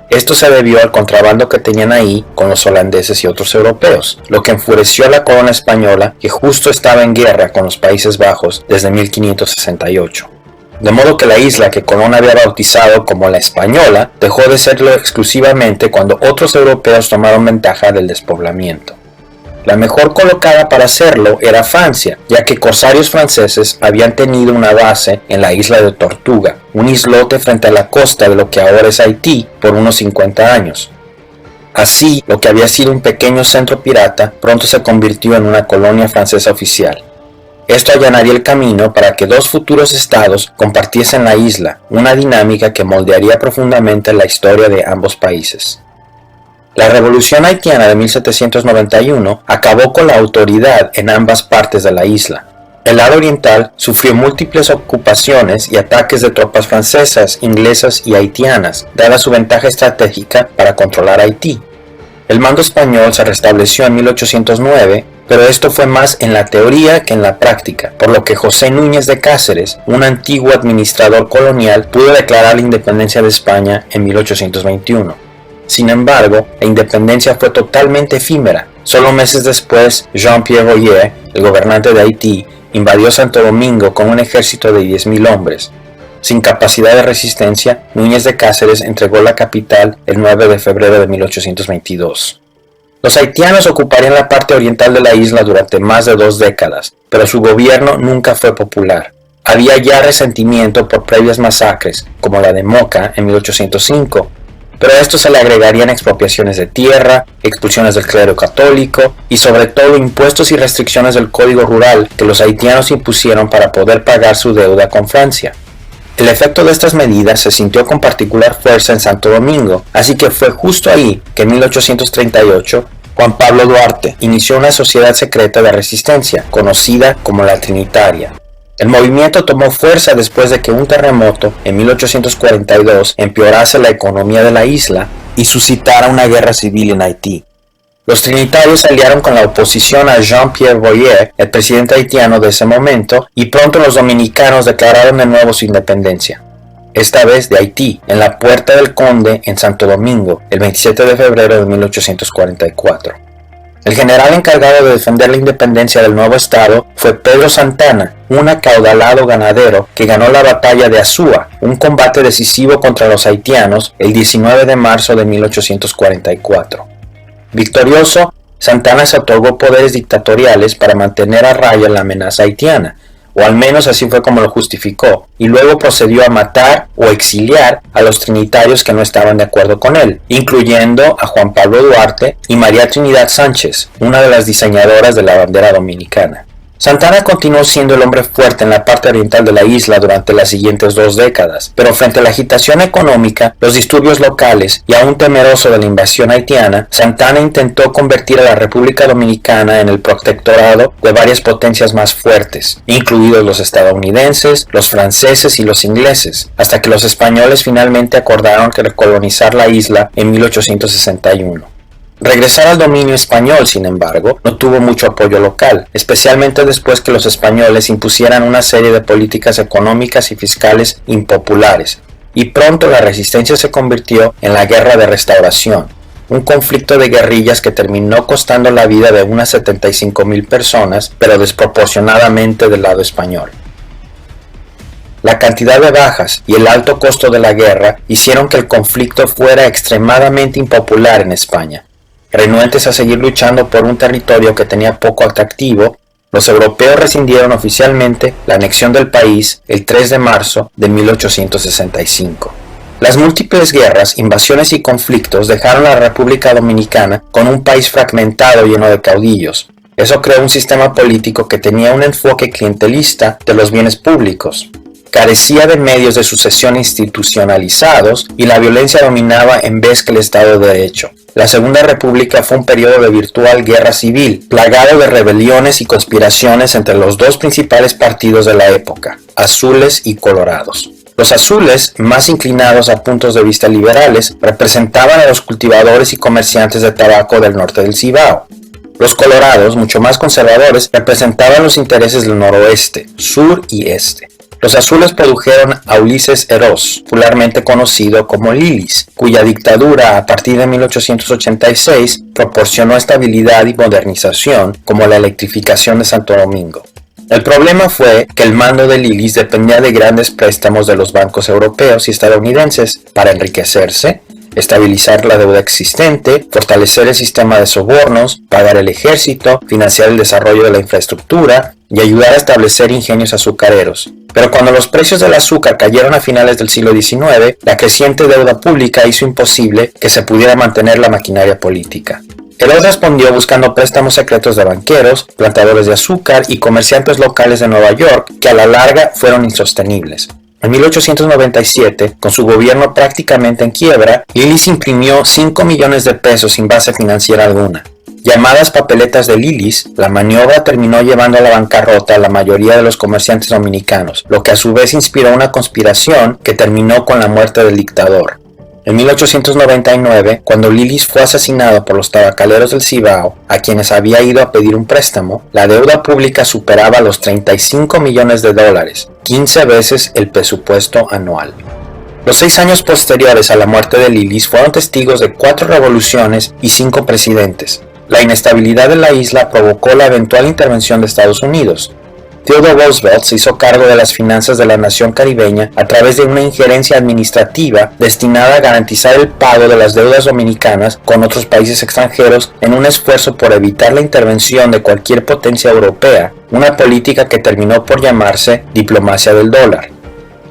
[SPEAKER 4] Esto se debió al contrabando que tenían ahí con los holandeses y otros europeos, lo que enfureció a la corona española, que justo estaba en guerra con los Países Bajos desde 1568. De modo que la isla que Colón había bautizado como la Española dejó de serlo exclusivamente cuando otros europeos tomaron ventaja del despoblamiento. La mejor colocada para hacerlo era Francia, ya que corsarios franceses habían tenido una base en la isla de Tortuga, un islote frente a la costa de lo que ahora es Haití, por unos 50 años. Así, lo que había sido un pequeño centro pirata pronto se convirtió en una colonia francesa oficial. Esto allanaría el camino para que dos futuros estados compartiesen la isla, una dinámica que moldearía profundamente la historia de ambos países. La revolución haitiana de 1791 acabó con la autoridad en ambas partes de la isla. El lado oriental sufrió múltiples ocupaciones y ataques de tropas francesas, inglesas y haitianas, dada su ventaja estratégica para controlar Haití. El mando español se restableció en 1809, pero esto fue más en la teoría que en la práctica, por lo que José Núñez de Cáceres, un antiguo administrador colonial, pudo declarar la independencia de España en 1821. Sin embargo, la independencia fue totalmente efímera. Solo meses después, Jean-Pierre Boyer, el gobernante de Haití, invadió Santo Domingo con un ejército de 10.000 hombres. Sin capacidad de resistencia, Núñez de Cáceres entregó la capital el 9 de febrero de 1822. Los haitianos ocuparían la parte oriental de la isla durante más de 2 décadas, pero su gobierno nunca fue popular. Había ya resentimiento por previas masacres, como la de Moca en 1805, pero a esto se le agregarían expropiaciones de tierra, expulsiones del clero católico y sobre todo impuestos y restricciones del Código Rural que los haitianos impusieron para poder pagar su deuda con Francia. El efecto de estas medidas se sintió con particular fuerza en Santo Domingo, así que fue justo ahí que en 1838 Juan Pablo Duarte inició una sociedad secreta de resistencia, conocida como la Trinitaria. El movimiento tomó fuerza después de que un terremoto en 1842 empeorase la economía de la isla y suscitara una guerra civil en Haití. Los trinitarios se aliaron con la oposición a Jean-Pierre Boyer, el presidente haitiano de ese momento, y pronto los dominicanos declararon de nuevo su independencia. Esta vez de Haití, en la Puerta del Conde, en Santo Domingo, el 27 de febrero de 1844. El general encargado de defender la independencia del nuevo estado fue Pedro Santana, un acaudalado ganadero que ganó la batalla de Azúa, un combate decisivo contra los haitianos el 19 de marzo de 1844. Victorioso, Santana se otorgó poderes dictatoriales para mantener a raya la amenaza haitiana, o al menos así fue como lo justificó, y luego procedió a matar o exiliar a los trinitarios que no estaban de acuerdo con él, incluyendo a Juan Pablo Duarte y María Trinidad Sánchez, una de las diseñadoras de la bandera dominicana. Santana continuó siendo el hombre fuerte en la parte oriental de la isla durante las siguientes 2 décadas, pero frente a la agitación económica, los disturbios locales y aún temeroso de la invasión haitiana, Santana intentó convertir a la República Dominicana en el protectorado de varias potencias más fuertes, incluidos los estadounidenses, los franceses y los ingleses, hasta que los españoles finalmente acordaron que recolonizar la isla en 1861. Regresar al dominio español, sin embargo, no tuvo mucho apoyo local, especialmente después que los españoles impusieran una serie de políticas económicas y fiscales impopulares, y pronto la resistencia se convirtió en la Guerra de Restauración, un conflicto de guerrillas que terminó costando la vida de unas 75.000 personas, pero desproporcionadamente del lado español. La cantidad de bajas y el alto costo de la guerra hicieron que el conflicto fuera extremadamente impopular en España. Renuentes a seguir luchando por un territorio que tenía poco atractivo, los europeos rescindieron oficialmente la anexión del país el 3 de marzo de 1865. Las múltiples guerras, invasiones y conflictos dejaron a la República Dominicana con un país fragmentado lleno de caudillos. Eso creó un sistema político que tenía un enfoque clientelista de los bienes públicos. Carecía de medios de sucesión institucionalizados y la violencia dominaba en vez que el Estado de Derecho. La Segunda República fue un periodo de virtual guerra civil, plagado de rebeliones y conspiraciones entre los dos principales partidos de la época, azules y colorados. Los azules, más inclinados a puntos de vista liberales, representaban a los cultivadores y comerciantes de tabaco del norte del Cibao. Los colorados, mucho más conservadores, representaban los intereses del noroeste, sur y este. los azules produjeron a Ulises Eroz, popularmente conocido como Lilis, cuya dictadura a partir de 1886 proporcionó estabilidad y modernización, como la electrificación de Santo Domingo. El problema fue que el mando de Lilis dependía de grandes préstamos de los bancos europeos y estadounidenses para enriquecerse, estabilizar la deuda existente, fortalecer el sistema de sobornos, pagar el ejército, financiar el desarrollo de la infraestructura y ayudar a establecer ingenios azucareros. Pero cuando los precios del azúcar cayeron a finales del siglo XIX, la creciente deuda pública hizo imposible que se pudiera mantener la maquinaria política. Eroz respondió buscando préstamos secretos de banqueros, plantadores de azúcar y comerciantes locales de Nueva York que a la larga fueron insostenibles. En 1897, con su gobierno prácticamente en quiebra, Lilis imprimió 5 millones de pesos sin base financiera alguna. Llamadas papeletas de Lilis, la maniobra terminó llevando a la bancarrota a la mayoría de los comerciantes dominicanos, lo que a su vez inspiró una conspiración que terminó con la muerte del dictador. En 1899, cuando Lilis fue asesinado por los tabacaleros del Cibao, a quienes había ido a pedir un préstamo, la deuda pública superaba los 35 millones de dólares, 15 veces el presupuesto anual. Los 6 años posteriores a la muerte de Lilis fueron testigos de 4 revoluciones y 5 presidentes. La inestabilidad de la isla provocó la eventual intervención de Estados Unidos. Theodore Roosevelt se hizo cargo de las finanzas de la nación caribeña a través de una injerencia administrativa destinada a garantizar el pago de las deudas dominicanas con otros países extranjeros en un esfuerzo por evitar la intervención de cualquier potencia europea, una política que terminó por llamarse diplomacia del dólar.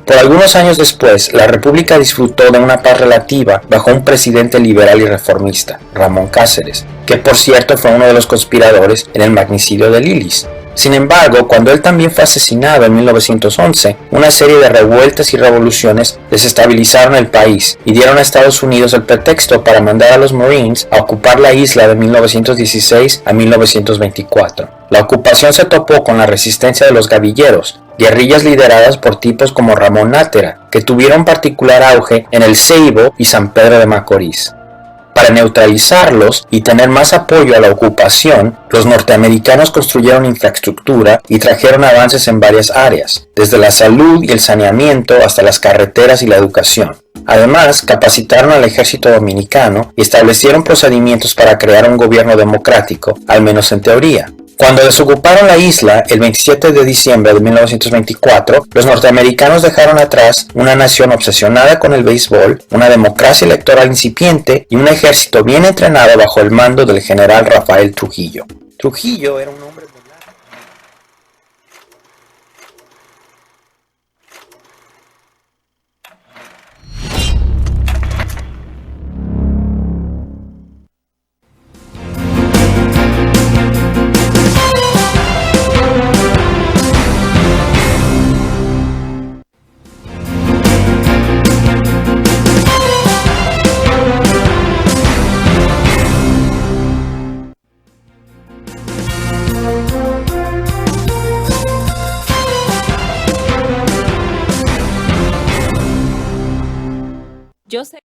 [SPEAKER 4] Por algunos años después, la República disfrutó de una paz relativa bajo un presidente liberal y reformista, Ramón Cáceres, que por cierto fue uno de los conspiradores en el magnicidio de Lilis. Sin embargo, cuando él también fue asesinado en 1911, una serie de revueltas y revoluciones desestabilizaron el país y dieron a Estados Unidos el pretexto para mandar a los Marines a ocupar la isla de 1916 a 1924. La ocupación se topó con la resistencia de los gavilleros, guerrillas lideradas por tipos como Ramón Nátera, que tuvieron particular auge en el Ceibo y San Pedro de Macorís. Para neutralizarlos y tener más apoyo a la ocupación, los norteamericanos construyeron infraestructura y trajeron avances en varias áreas, desde la salud y el saneamiento hasta las carreteras y la educación. Además, capacitaron al ejército dominicano y establecieron procedimientos para crear un gobierno democrático, al menos en teoría. Cuando desocuparon la isla el 27 de diciembre de 1924, los norteamericanos dejaron atrás una nación obsesionada con el béisbol, una democracia electoral incipiente y un ejército bien entrenado bajo el mando del general Rafael Trujillo. Trujillo era un hombre
[SPEAKER 5] Yo sé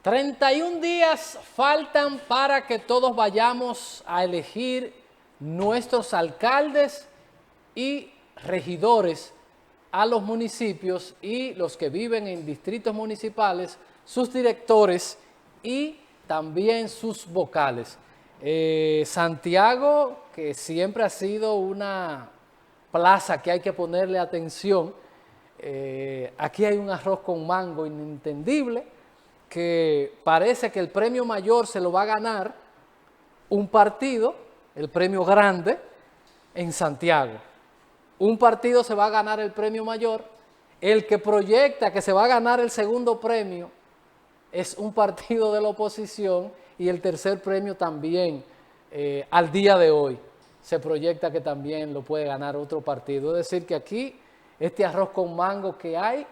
[SPEAKER 1] 31 días faltan para que todos vayamos a elegir nuestros alcaldes y regidores a los municipios y los que viven en distritos municipales, sus directores y también sus vocales. Santiago, que siempre ha sido una plaza que hay que ponerle atención, aquí hay un arroz con mango inentendible, que parece que el premio mayor se lo va a ganar un partido, el premio grande, en Santiago. Un partido se va a ganar el premio mayor, el que proyecta que se va a ganar el segundo premio es un partido de la oposición y el tercer premio también, al día de hoy, se proyecta que también lo puede ganar otro partido. Es decir, que aquí, este arroz con mango que hay,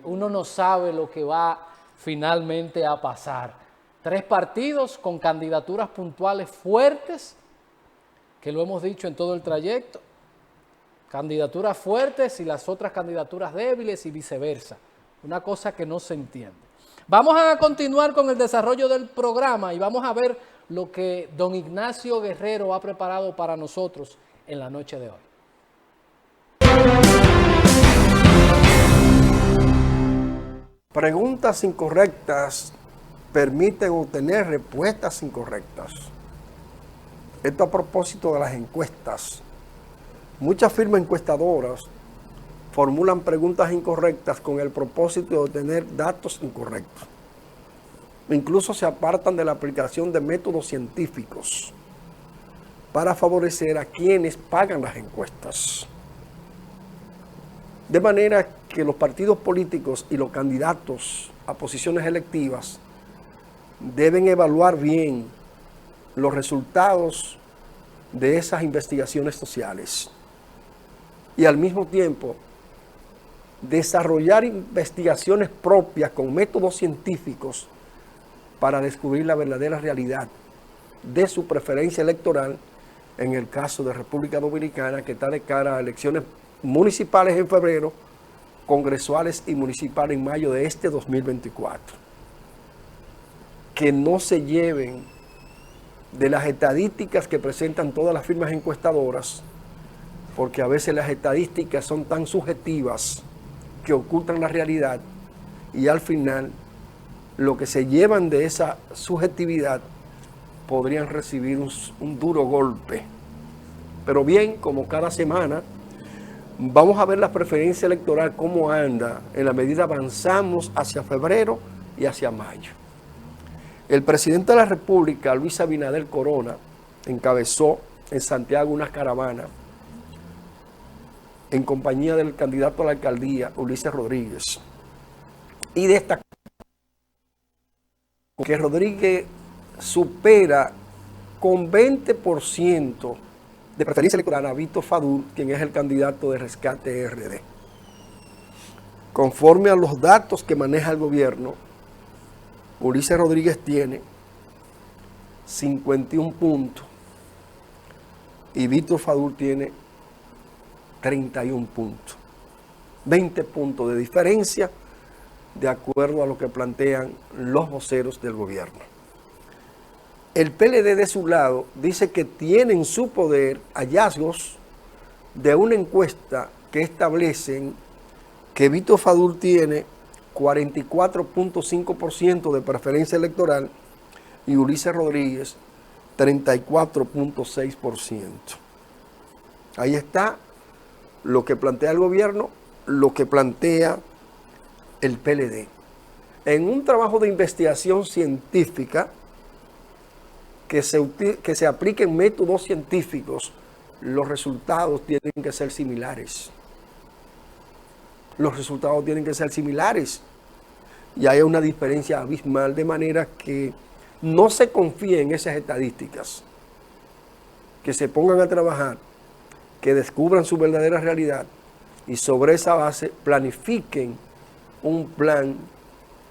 [SPEAKER 1] uno no sabe lo que va finalmente a pasar. 3 partidos con candidaturas puntuales fuertes, que lo hemos dicho en todo el trayecto, candidaturas fuertes y las otras candidaturas débiles y viceversa. Una cosa que no se entiende. Vamos a continuar con el desarrollo del programa y vamos a ver lo que don Ignacio Guerrero ha preparado para nosotros en la noche de hoy.
[SPEAKER 6] Preguntas incorrectas permiten obtener respuestas incorrectas. Esto a propósito de las encuestas. Muchas firmas encuestadoras formulan preguntas incorrectas con el propósito de obtener datos incorrectos. Incluso se apartan de la aplicación de métodos científicos para favorecer a quienes pagan las encuestas. De manera que los partidos políticos y los candidatos a posiciones electivas deben evaluar bien los resultados de esas investigaciones sociales y al mismo tiempo desarrollar investigaciones propias con métodos científicos para descubrir la verdadera realidad de su preferencia electoral en el caso de República Dominicana, que está de cara a elecciones municipales en febrero, congresuales y municipales en mayo de este 2024. Que no se lleven de las estadísticas que presentan todas las firmas encuestadoras, porque a veces las estadísticas son tan subjetivas que ocultan la realidad y al final lo que se llevan de esa subjetividad podrían recibir un duro golpe. Pero bien, como cada semana, vamos a ver la preferencia electoral, cómo anda en la medida avanzamos hacia febrero y hacia mayo. El presidente de la República, Luis Abinader Corona, encabezó en Santiago una caravana en compañía del candidato a la alcaldía, Ulises Rodríguez, y destacó que Rodríguez supera con 20% de preferencia electoral a Víctor Fadul, quien es el candidato de Rescate RD. Conforme a los datos que maneja el gobierno, Ulises Rodríguez tiene 51 puntos y Víctor Fadul tiene 31 puntos. 20 puntos de diferencia de acuerdo a lo que plantean los voceros del gobierno. El PLD de su lado dice que tiene en su poder hallazgos de una encuesta que establecen que Víctor Fadul tiene 44.5% de preferencia electoral y Ulises Rodríguez 34.6%. Ahí está lo que plantea el gobierno, lo que plantea el PLD. En un trabajo de investigación científica que se apliquen métodos científicos, los resultados tienen que ser similares. Los resultados tienen que ser similares. Y hay una diferencia abismal, de manera que no se confíe en esas estadísticas. Que se pongan a trabajar, que descubran su verdadera realidad y sobre esa base planifiquen un plan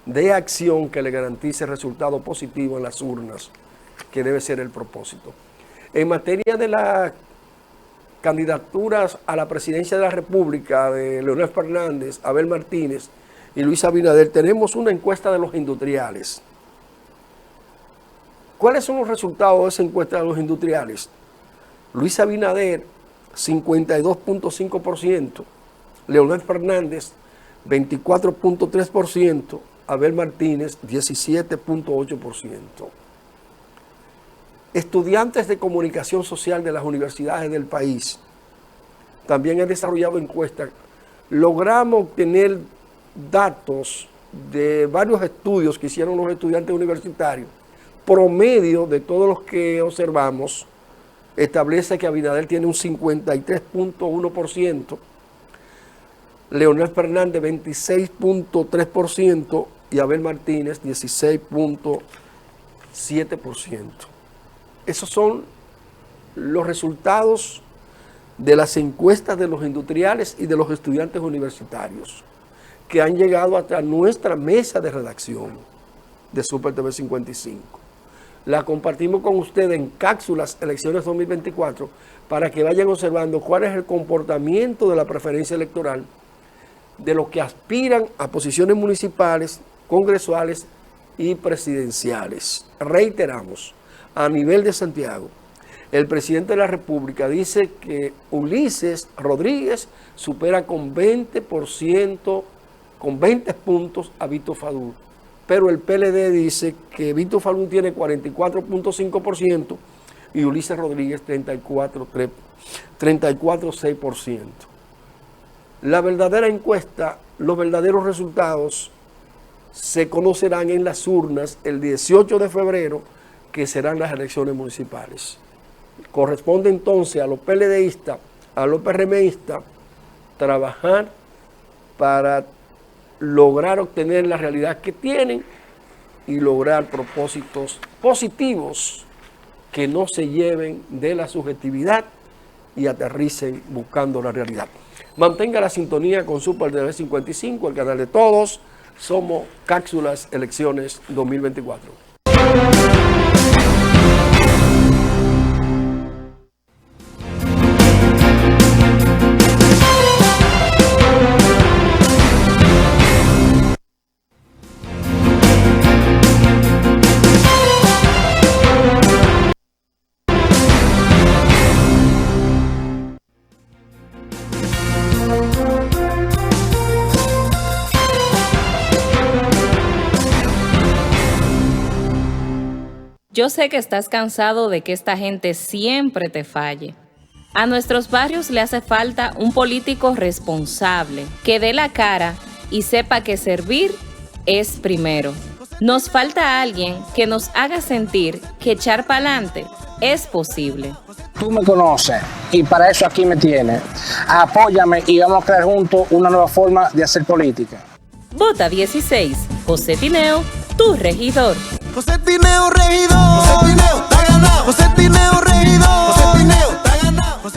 [SPEAKER 6] de acción que le garantice resultado positivo en las urnas, que debe ser el propósito. En materia de las candidaturas a la presidencia de la República de Leonel Fernández, Abel Martínez y Luis Abinader, tenemos una encuesta de los industriales. ¿Cuáles son los resultados de esa encuesta de los industriales? Luis Abinader, 52.5%, Leonel Fernández, 24.3%, Abel Martínez, 17.8%. Estudiantes de comunicación social de las universidades del país también han desarrollado encuestas. Logramos obtener datos de varios estudios que hicieron los estudiantes universitarios. Promedio de todos los que observamos establece que Abinader tiene un 53.1%, Leonel Fernández 26.3% y Abel Martínez 16.7%. Esos son los resultados de las encuestas de los industriales y de los estudiantes universitarios que han llegado hasta nuestra mesa de redacción de Super TV 55. La compartimos con ustedes en cápsulas Elecciones 2024 para que vayan observando cuál es el comportamiento de la preferencia electoral de los que aspiran a posiciones municipales, congresuales y presidenciales. Reiteramos, a nivel de Santiago, el presidente de la República dice que Ulises Rodríguez supera con 20%, con 20 puntos a Víctor Fadul. Pero el PLD dice que Víctor Fadul tiene 44.5% y Ulises Rodríguez 34,6%. La verdadera encuesta, los verdaderos resultados se conocerán en las urnas el 18 de febrero, que serán las elecciones municipales. Corresponde entonces a los PLDistas, a los PRMistas, trabajar para lograr obtener la realidad que tienen y lograr propósitos positivos que no se lleven de la subjetividad y aterricen buscando la realidad. Mantenga la sintonía con Super TV 55, el canal de todos. Somos Cápsulas Elecciones 2024.
[SPEAKER 5] Yo sé que estás cansado de que esta gente siempre te falle. A nuestros barrios le hace falta un político responsable, que dé la cara y sepa que servir es primero. Nos falta alguien que nos haga sentir que echar pa'lante es posible.
[SPEAKER 7] Tú me conoces y para eso aquí me tienes. Apóyame y vamos a crear juntos una nueva forma de hacer política.
[SPEAKER 5] Vota 16, José Tineo, tu regidor.
[SPEAKER 8] José Tineo, regidor. José Tineo, está ganado. José Tineo, regidor. José Tineo, está ganado.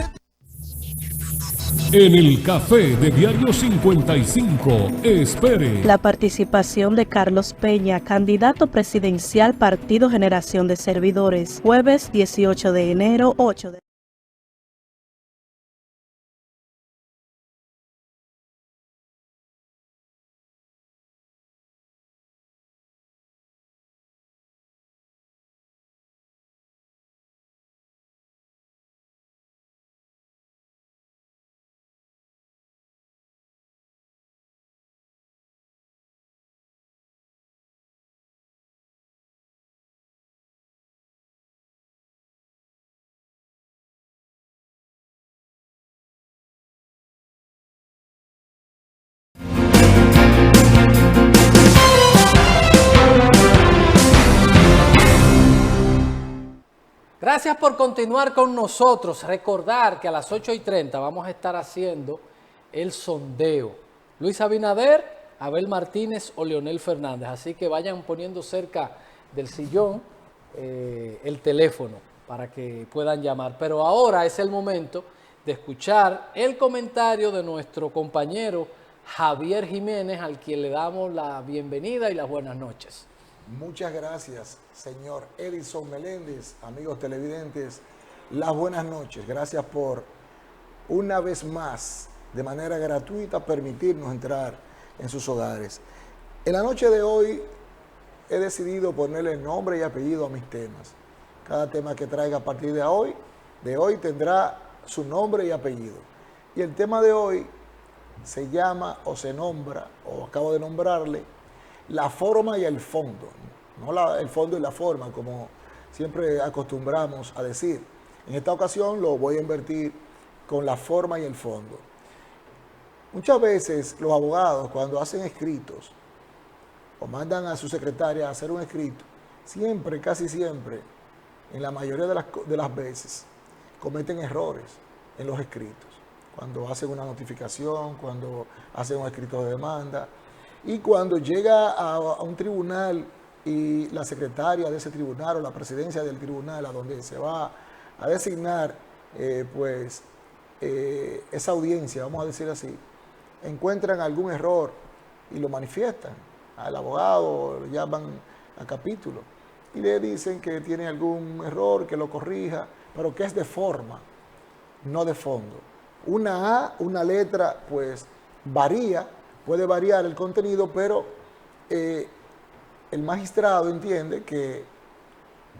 [SPEAKER 9] En el café de Diario 55, espere
[SPEAKER 10] la participación de Carlos Peña, candidato presidencial Partido Generación de Servidores, jueves 18 de enero, 8 de...
[SPEAKER 1] Gracias por continuar con nosotros. Recordar que a las 8:30 vamos a estar haciendo el sondeo. Luis Abinader, Abel Martínez o Leonel Fernández. Así que vayan poniendo cerca del sillón el teléfono para que puedan llamar. Pero ahora es el momento de escuchar el comentario de nuestro compañero Javier Jiménez, al quien le damos la bienvenida y las buenas noches.
[SPEAKER 11] Muchas gracias, señor Edison Meléndez, amigos televidentes, las buenas noches. Gracias por, una vez más, de manera gratuita, permitirnos entrar en sus hogares. En la noche de hoy he decidido ponerle nombre y apellido a mis temas. Cada tema que traiga a partir de hoy tendrá su nombre y apellido. Y el tema de hoy se llama o se nombra, o acabo de nombrarle, la forma y el fondo. No el fondo y la forma, como siempre acostumbramos a decir. En esta ocasión lo voy a invertir con la forma y el fondo. Muchas veces los abogados, cuando hacen escritos o mandan a su secretaria a hacer un escrito, siempre, casi siempre, en la mayoría de las veces, cometen errores en los escritos. Cuando hacen una notificación, cuando hacen un escrito de demanda, y cuando llega a un tribunal y la secretaria de ese tribunal o la presidencia del tribunal a donde se va a designar esa audiencia, vamos a decir así, encuentran algún error y lo manifiestan al abogado, lo llaman a capítulo y le dicen que tiene algún error, que lo corrija, pero que es de forma, no de fondo. Una A, una letra, pues varía, puede variar el contenido, pero el magistrado entiende que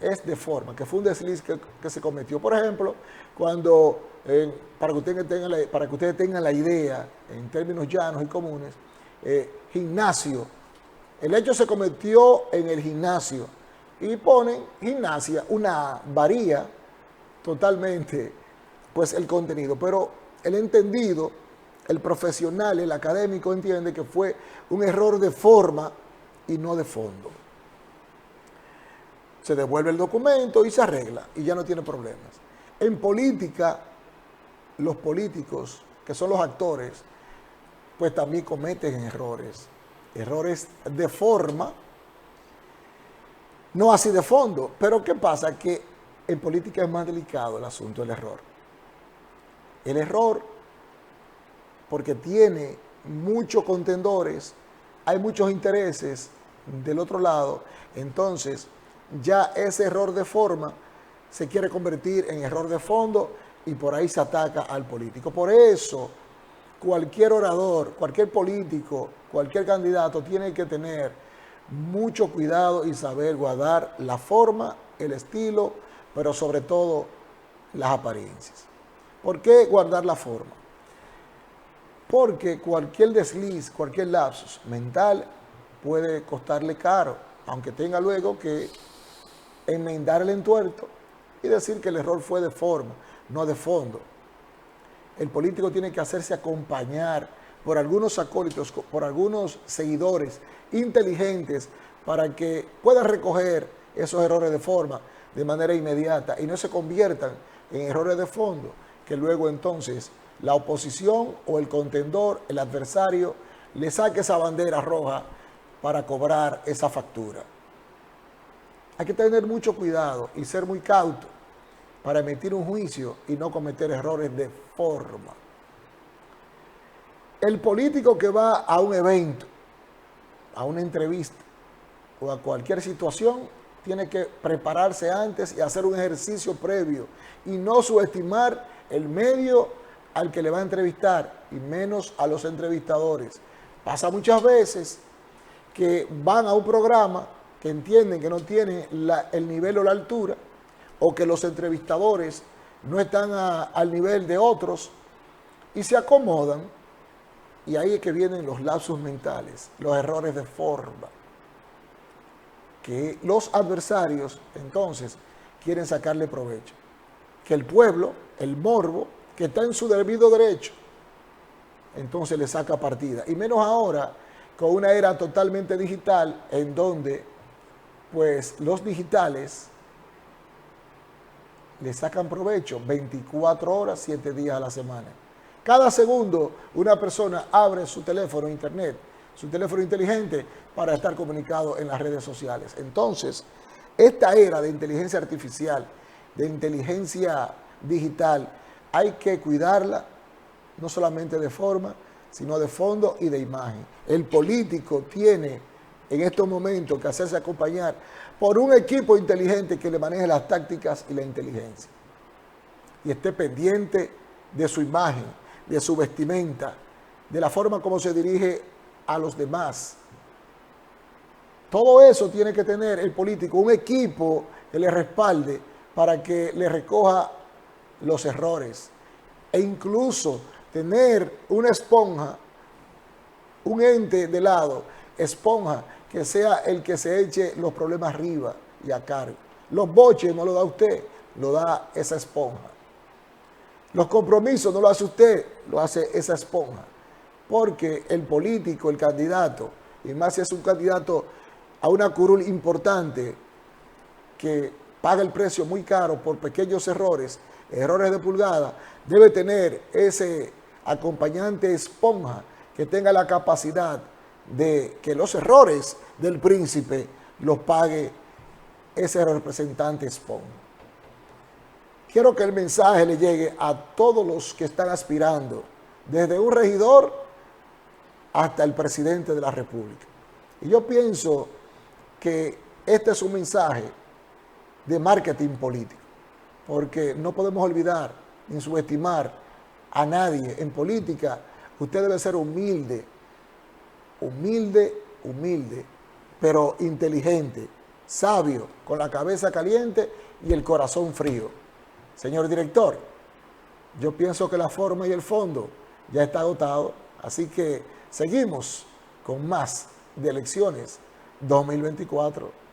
[SPEAKER 11] es de forma, que fue un desliz que se cometió. Por ejemplo, cuando, para que ustedes tengan la idea, en términos llanos y comunes, gimnasio, el hecho se cometió en el gimnasio y ponen gimnasia, una A, varía totalmente pues el contenido, pero el entendido, el profesional, el académico entiende que fue un error de forma y no de fondo. Se devuelve el documento y se arregla y ya no tiene problemas. En política, los políticos, que son los actores, pues también cometen errores. Errores de forma, no así de fondo. Pero ¿qué pasa? Que en política es más delicado el asunto del error. El error, porque tiene muchos contendores, hay muchos intereses del otro lado, entonces ya ese error de forma se quiere convertir en error de fondo y por ahí se ataca al político. Por eso, cualquier orador, cualquier político, cualquier candidato tiene que tener mucho cuidado y saber guardar la forma, el estilo, pero sobre todo las apariencias. ¿Por qué guardar la forma? Porque cualquier desliz, cualquier lapsus mental puede costarle caro, aunque tenga luego que enmendar el entuerto y decir que el error fue de forma, no de fondo. El político tiene que hacerse acompañar por algunos acólitos, por algunos seguidores inteligentes para que puedan recoger esos errores de forma de manera inmediata y no se conviertan en errores de fondo, que luego entonces la oposición o el contendor, el adversario, le saque esa bandera roja para cobrar esa factura. Hay que tener mucho cuidado y ser muy cauto para emitir un juicio y no cometer errores de forma. El político que va a un evento, a una entrevista o a cualquier situación, tiene que prepararse antes y hacer un ejercicio previo y no subestimar el medio al que le va a entrevistar y menos a los entrevistadores. Pasa muchas veces que van a un programa que entienden que no tienen el nivel o la altura, o que los entrevistadores no están al nivel de otros, y se acomodan, y ahí es que vienen los lapsus mentales, los errores de forma, que los adversarios entonces quieren sacarle provecho. Que el pueblo, el morbo, que está en su debido derecho, entonces le saca partida. Y menos ahora, con una era totalmente digital, en donde pues los digitales le sacan provecho 24 horas, 7 días a la semana. Cada segundo una persona abre su teléfono internet, su teléfono inteligente para estar comunicado en las redes sociales. Entonces, esta era de inteligencia artificial, de inteligencia digital, hay que cuidarla no solamente de forma, sino de fondo y de imagen. El político tiene en estos momentos que hacerse acompañar por un equipo inteligente que le maneje las tácticas y la inteligencia. Y esté pendiente de su imagen, de su vestimenta, de la forma como se dirige a los demás. Todo eso tiene que tener el político, un equipo que le respalde para que le recoja los errores. E incluso tener una esponja, un ente de lado, esponja, que sea el que se eche los problemas arriba y a cargo. Los boches no lo da usted, lo da esa esponja. Los compromisos no lo hace usted, lo hace esa esponja. Porque el político, el candidato, y más si es un candidato a una curul importante que paga el precio muy caro por pequeños errores de pulgada, debe tener ese acompañante esponja que tenga la capacidad de que los errores del príncipe los pague ese representante esponja. Quiero que el mensaje le llegue a todos los que están aspirando, desde un regidor hasta el presidente de la República. Y yo pienso que este es un mensaje de marketing político, porque no podemos olvidar ni subestimar a nadie. En política, usted debe ser humilde, pero inteligente, sabio, con la cabeza caliente y el corazón frío. Señor director, yo pienso que la forma y el fondo ya está agotado, así que seguimos con más de elecciones 2024.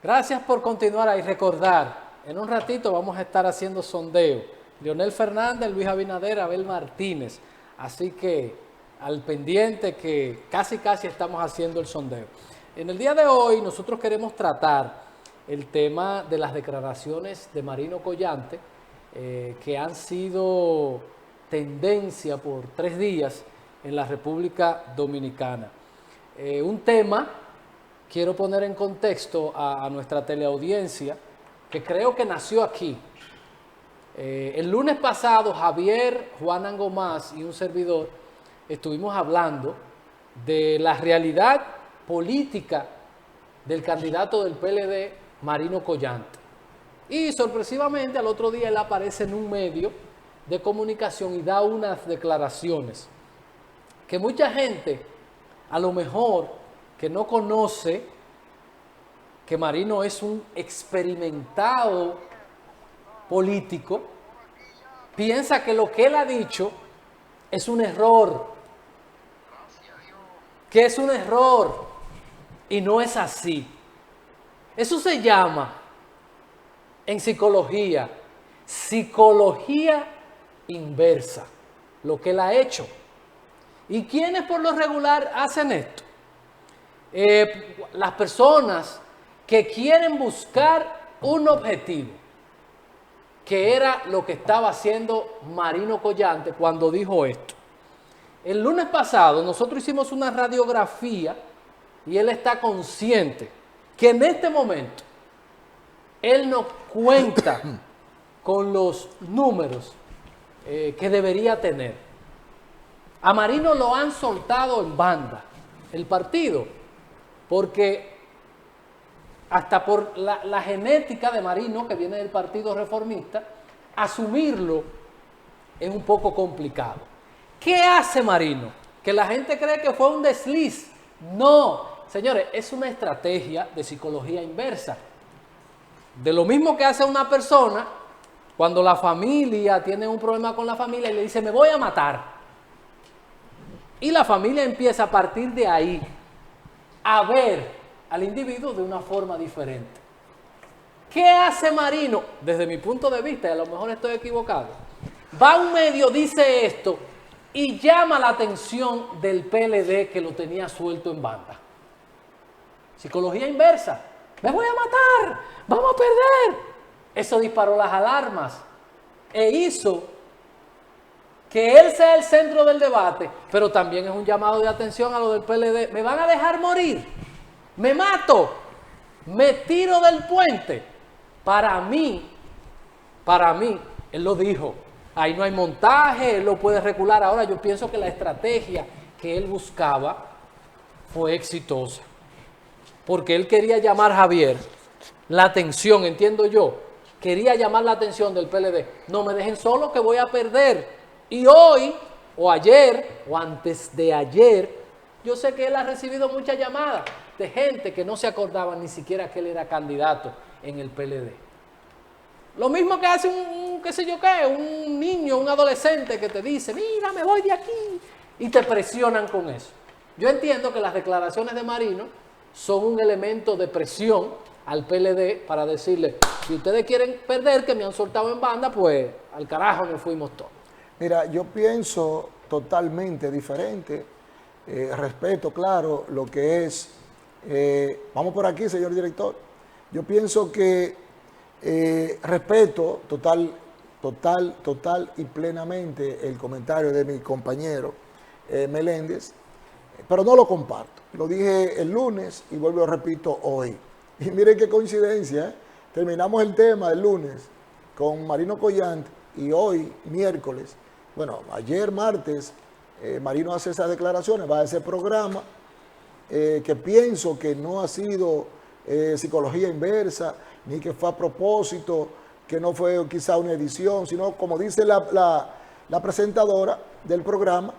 [SPEAKER 1] Gracias por continuar y recordar, en un ratito vamos a estar haciendo sondeo. Leonel Fernández, Luis Abinader, Abel Martínez. Así que al pendiente que casi estamos haciendo el sondeo. En el día de hoy nosotros queremos tratar el tema de las declaraciones de Marino Collante, que han sido tendencia por 3 días en la República Dominicana. Un tema, quiero poner en contexto a nuestra teleaudiencia, que creo que nació aquí. El lunes pasado, Javier, Juan Angomás y un servidor estuvimos hablando de la realidad política del candidato del PLD, Marino Collante. Y sorpresivamente al otro día él aparece en un medio de comunicación y da unas declaraciones que mucha gente, a lo mejor, que no conoce que Marino es un experimentado político, piensa que lo que él ha dicho es un error, que es un error, y no es así. Eso se llama, en psicología, psicología inversa, lo que él ha hecho. ¿Y quiénes por lo regular hacen esto? las personas que quieren buscar un objetivo, que era lo que estaba haciendo Marino Collante cuando dijo esto. El lunes pasado nosotros hicimos una radiografía y él está consciente que en este momento él no cuenta con los números que debería tener. A Marino lo han soltado en banda, el partido, porque hasta por la genética de Marino, que viene del Partido Reformista, asumirlo es un poco complicado. ¿Qué hace Marino? Que la gente cree que fue un desliz. No, señores, es una estrategia de psicología inversa. De lo mismo que hace una persona cuando la familia tiene un problema con la familia y le dice, me voy a matar. Y la familia empieza a partir de ahí a ver al individuo de una forma diferente. ¿Qué hace Marino? Desde mi punto de vista, y a lo mejor estoy equivocado, va a un medio, dice esto, y llama la atención del PLD que lo tenía suelto en banda. Psicología inversa. Me voy a matar, vamos a perder. Eso disparó las alarmas e hizo que él sea el centro del debate, pero también es un llamado de atención a lo del PLD. ¿Me van a dejar morir? ¿Me mato? ¿Me tiro del puente? Para mí, él lo dijo, ahí no hay montaje, él lo puede recular. Ahora yo pienso que la estrategia que él buscaba fue exitosa, porque él quería llamar, Javier, la atención, entiendo yo, quería llamar la atención del PLD. No me dejen solo que voy a perder. Y hoy, o ayer, o antes de ayer, yo sé que él ha recibido muchas llamadas de gente que no se acordaba ni siquiera que él era candidato en el PLD. Lo mismo que hace un niño, un adolescente que te dice, mira, me voy de aquí, y te presionan con eso. Yo entiendo que las declaraciones de Marino son un elemento de presión al PLD para decirle, si ustedes quieren perder, que me han soltado en banda, pues al carajo nos fuimos todos.
[SPEAKER 11] Mira, yo pienso totalmente diferente. Respeto, claro, lo que es... vamos por aquí, señor director. Yo pienso que respeto total y plenamente el comentario de mi compañero Meléndez, pero no lo comparto. Lo dije el lunes y vuelvo, repito, hoy. Y miren qué coincidencia, ¿eh? Terminamos el tema el lunes con Marino Collante y hoy, miércoles, bueno, ayer martes, Marino hace esas declaraciones, va a ese programa que pienso que no ha sido psicología inversa, ni que fue a propósito, que no fue quizá una edición, sino como dice la presentadora del programa,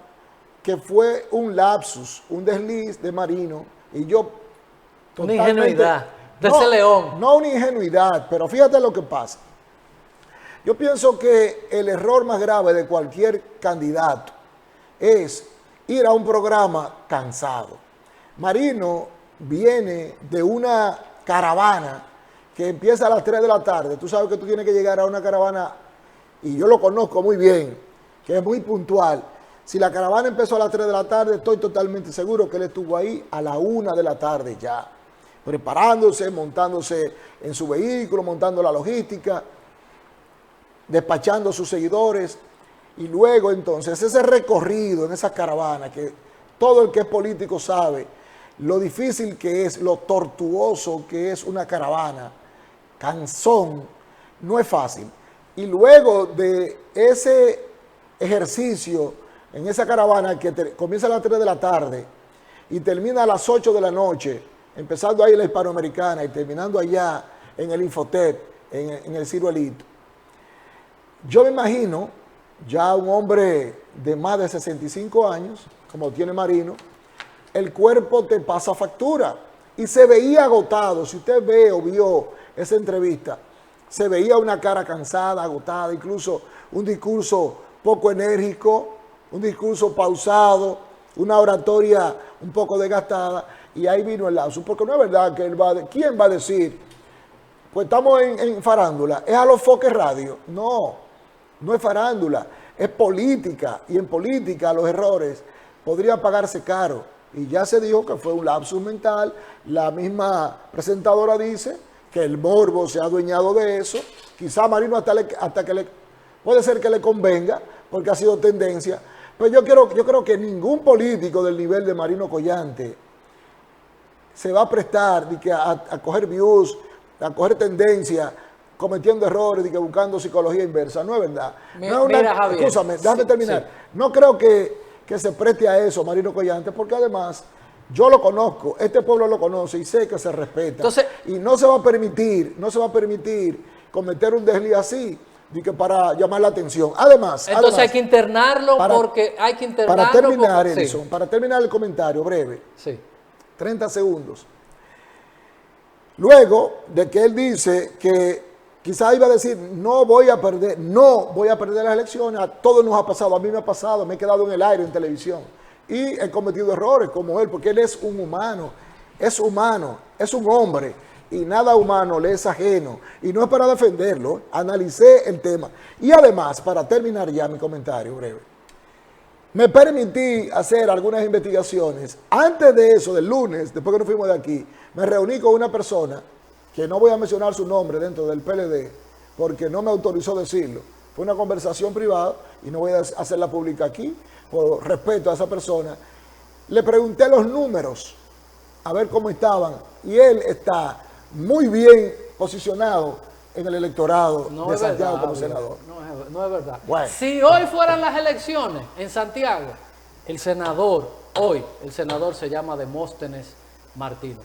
[SPEAKER 11] que fue un lapsus, un desliz de Marino, y yo
[SPEAKER 1] una ingenuidad de ese león.
[SPEAKER 11] No una ingenuidad, pero fíjate lo que pasa. Yo pienso que el error más grave de cualquier candidato es ir a un programa cansado. Marino viene de una caravana que empieza a las 3 de la tarde. Tú sabes que tú tienes que llegar a una caravana, y yo lo conozco muy bien, que es muy puntual. Si la caravana empezó a las 3 de la tarde, estoy totalmente seguro que él estuvo ahí a la 1 de la tarde ya, preparándose, montándose en su vehículo, montando la logística, despachando a sus seguidores, y luego entonces ese recorrido en esa caravana, que todo el que es político sabe lo difícil que es, lo tortuoso que es una caravana, cansón, no es fácil. Y luego de ese ejercicio en esa caravana que comienza a las 3 de la tarde y termina a las 8 de la noche, empezando ahí en la Hispanoamericana y terminando allá en el Infotep, en el Ciruelito, yo me imagino ya un hombre de más de 65 años, como tiene Marino, el cuerpo te pasa factura. Y se veía agotado. Si usted ve o vio esa entrevista, se veía una cara cansada, agotada, incluso un discurso poco enérgico, un discurso pausado, una oratoria un poco desgastada, y ahí vino el lapsus, porque no es verdad que él ¿quién va a decir? Pues estamos en farándula, es a los foques radio. No es farándula, es política, y en política los errores podrían pagarse caro. Y ya se dijo que fue un lapsus mental. La misma presentadora dice que el morbo se ha adueñado de eso. Quizá a Marino puede ser que le convenga, porque ha sido tendencia. Pero yo creo que ningún político del nivel de Marino Collante se va a prestar a coger views, a coger tendencia, cometiendo errores, buscando psicología inversa. No es verdad.
[SPEAKER 1] Mira, Javier.
[SPEAKER 11] Escúchame, déjame terminar. Sí. No creo que se preste a eso Marino Collante, porque además yo lo conozco, este pueblo lo conoce y sé que se respeta. Entonces, y no se va a permitir cometer un desliz así, para llamar la atención. Además,
[SPEAKER 1] hay que internarlo porque hay que internarlo.
[SPEAKER 11] Para terminar, Edison, para terminar el comentario breve, 30 segundos. Luego de que él dice que quizás iba a decir, no voy a perder las elecciones, a todos nos ha pasado, a mí me ha pasado, me he quedado en el aire en televisión y he cometido errores como él, porque él es un humano, es un hombre y nada humano le es ajeno, y no es para defenderlo, analicé el tema. Y además, para terminar ya mi comentario breve, me permití hacer algunas investigaciones. Antes de eso, del lunes, después que nos fuimos de aquí, me reuní con una persona que no voy a mencionar su nombre dentro del PLD, porque no me autorizó decirlo. Fue una conversación privada y no voy a hacerla pública aquí, por respeto a esa persona. Le pregunté los números, a ver cómo estaban, y él está muy bien posicionado en el electorado de Santiago como senador.
[SPEAKER 1] No es verdad.
[SPEAKER 11] Bueno.
[SPEAKER 1] Si hoy fueran las elecciones en Santiago, el senador se llama Demóstenes Martínez.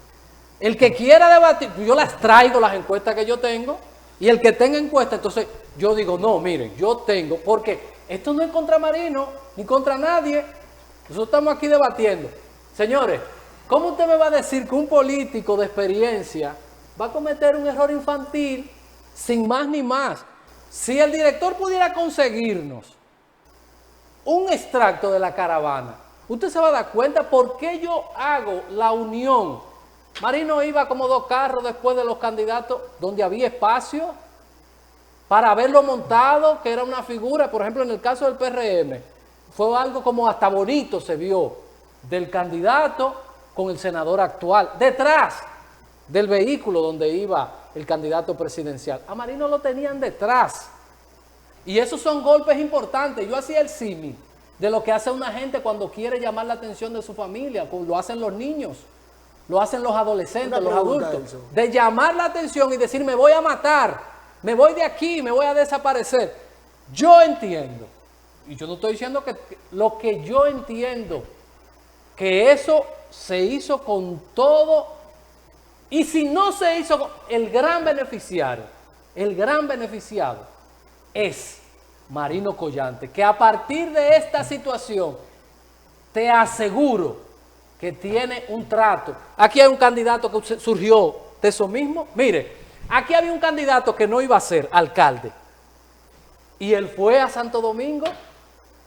[SPEAKER 1] El que quiera debatir, yo las traigo, las encuestas que yo tengo, y el que tenga encuesta, entonces yo digo, no, miren, yo tengo, porque esto no es contra Marino, ni contra nadie, nosotros estamos aquí debatiendo. Señores, ¿cómo usted me va a decir que un político de experiencia va a cometer un error infantil sin más ni más? Si el director pudiera conseguirnos un extracto de la caravana, usted se va a dar cuenta por qué yo hago la unión. Marino iba como 2 carros después de los candidatos donde había espacio para verlo montado, que era una figura. Por ejemplo, en el caso del PRM, fue algo como hasta bonito se vio del candidato con el senador actual, detrás del vehículo donde iba el candidato presidencial. A Marino lo tenían detrás. Y esos son golpes importantes. Yo hacía el símil de lo que hace una gente cuando quiere llamar la atención de su familia, como lo hacen los niños, lo hacen los adolescentes, los adultos, de llamar la atención y decir, me voy a matar, me voy de aquí, me voy a desaparecer. Yo entiendo, y yo no estoy diciendo que lo que yo entiendo, que eso se hizo con todo. Y si no se hizo, el gran beneficiado es Marino Collante, que a partir de esta situación, te aseguro que tiene un trato. Aquí hay un candidato que surgió de eso mismo. Mire, aquí había un candidato que no iba a ser alcalde. Y él fue a Santo Domingo.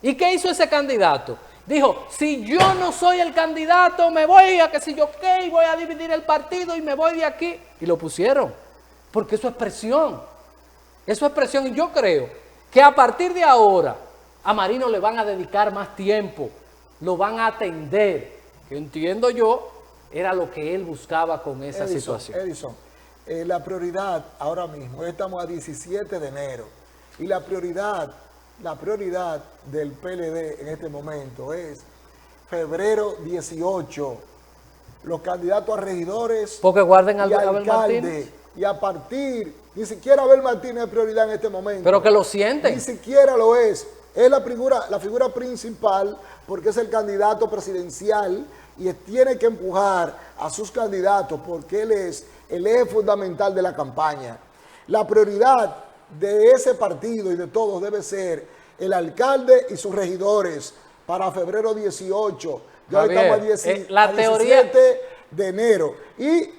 [SPEAKER 1] ¿Y qué hizo ese candidato? Dijo, si yo no soy el candidato, me voy a que si yo qué, voy a dividir el partido y me voy de aquí. Y lo pusieron, porque eso es presión. Eso es presión. Y yo creo que a partir de ahora, a Marino le van a dedicar más tiempo, lo van a atender, que entiendo yo, era lo que él buscaba con esa situación.
[SPEAKER 11] Edison, la prioridad ahora mismo, estamos a 17 de enero, y la prioridad del PLD en este momento es febrero 18. Los candidatos a regidores
[SPEAKER 1] porque guarden
[SPEAKER 11] al alcalde. Y a partir, ni siquiera Abel Martínez es prioridad en este momento.
[SPEAKER 1] Pero que lo sienten.
[SPEAKER 11] Ni siquiera lo es. Es la figura principal porque es el candidato presidencial y tiene que empujar a sus candidatos porque él es el eje fundamental de la campaña. La prioridad de ese partido y de todos debe ser el alcalde y sus regidores para febrero 18. Ya estamos a 17 de enero. Y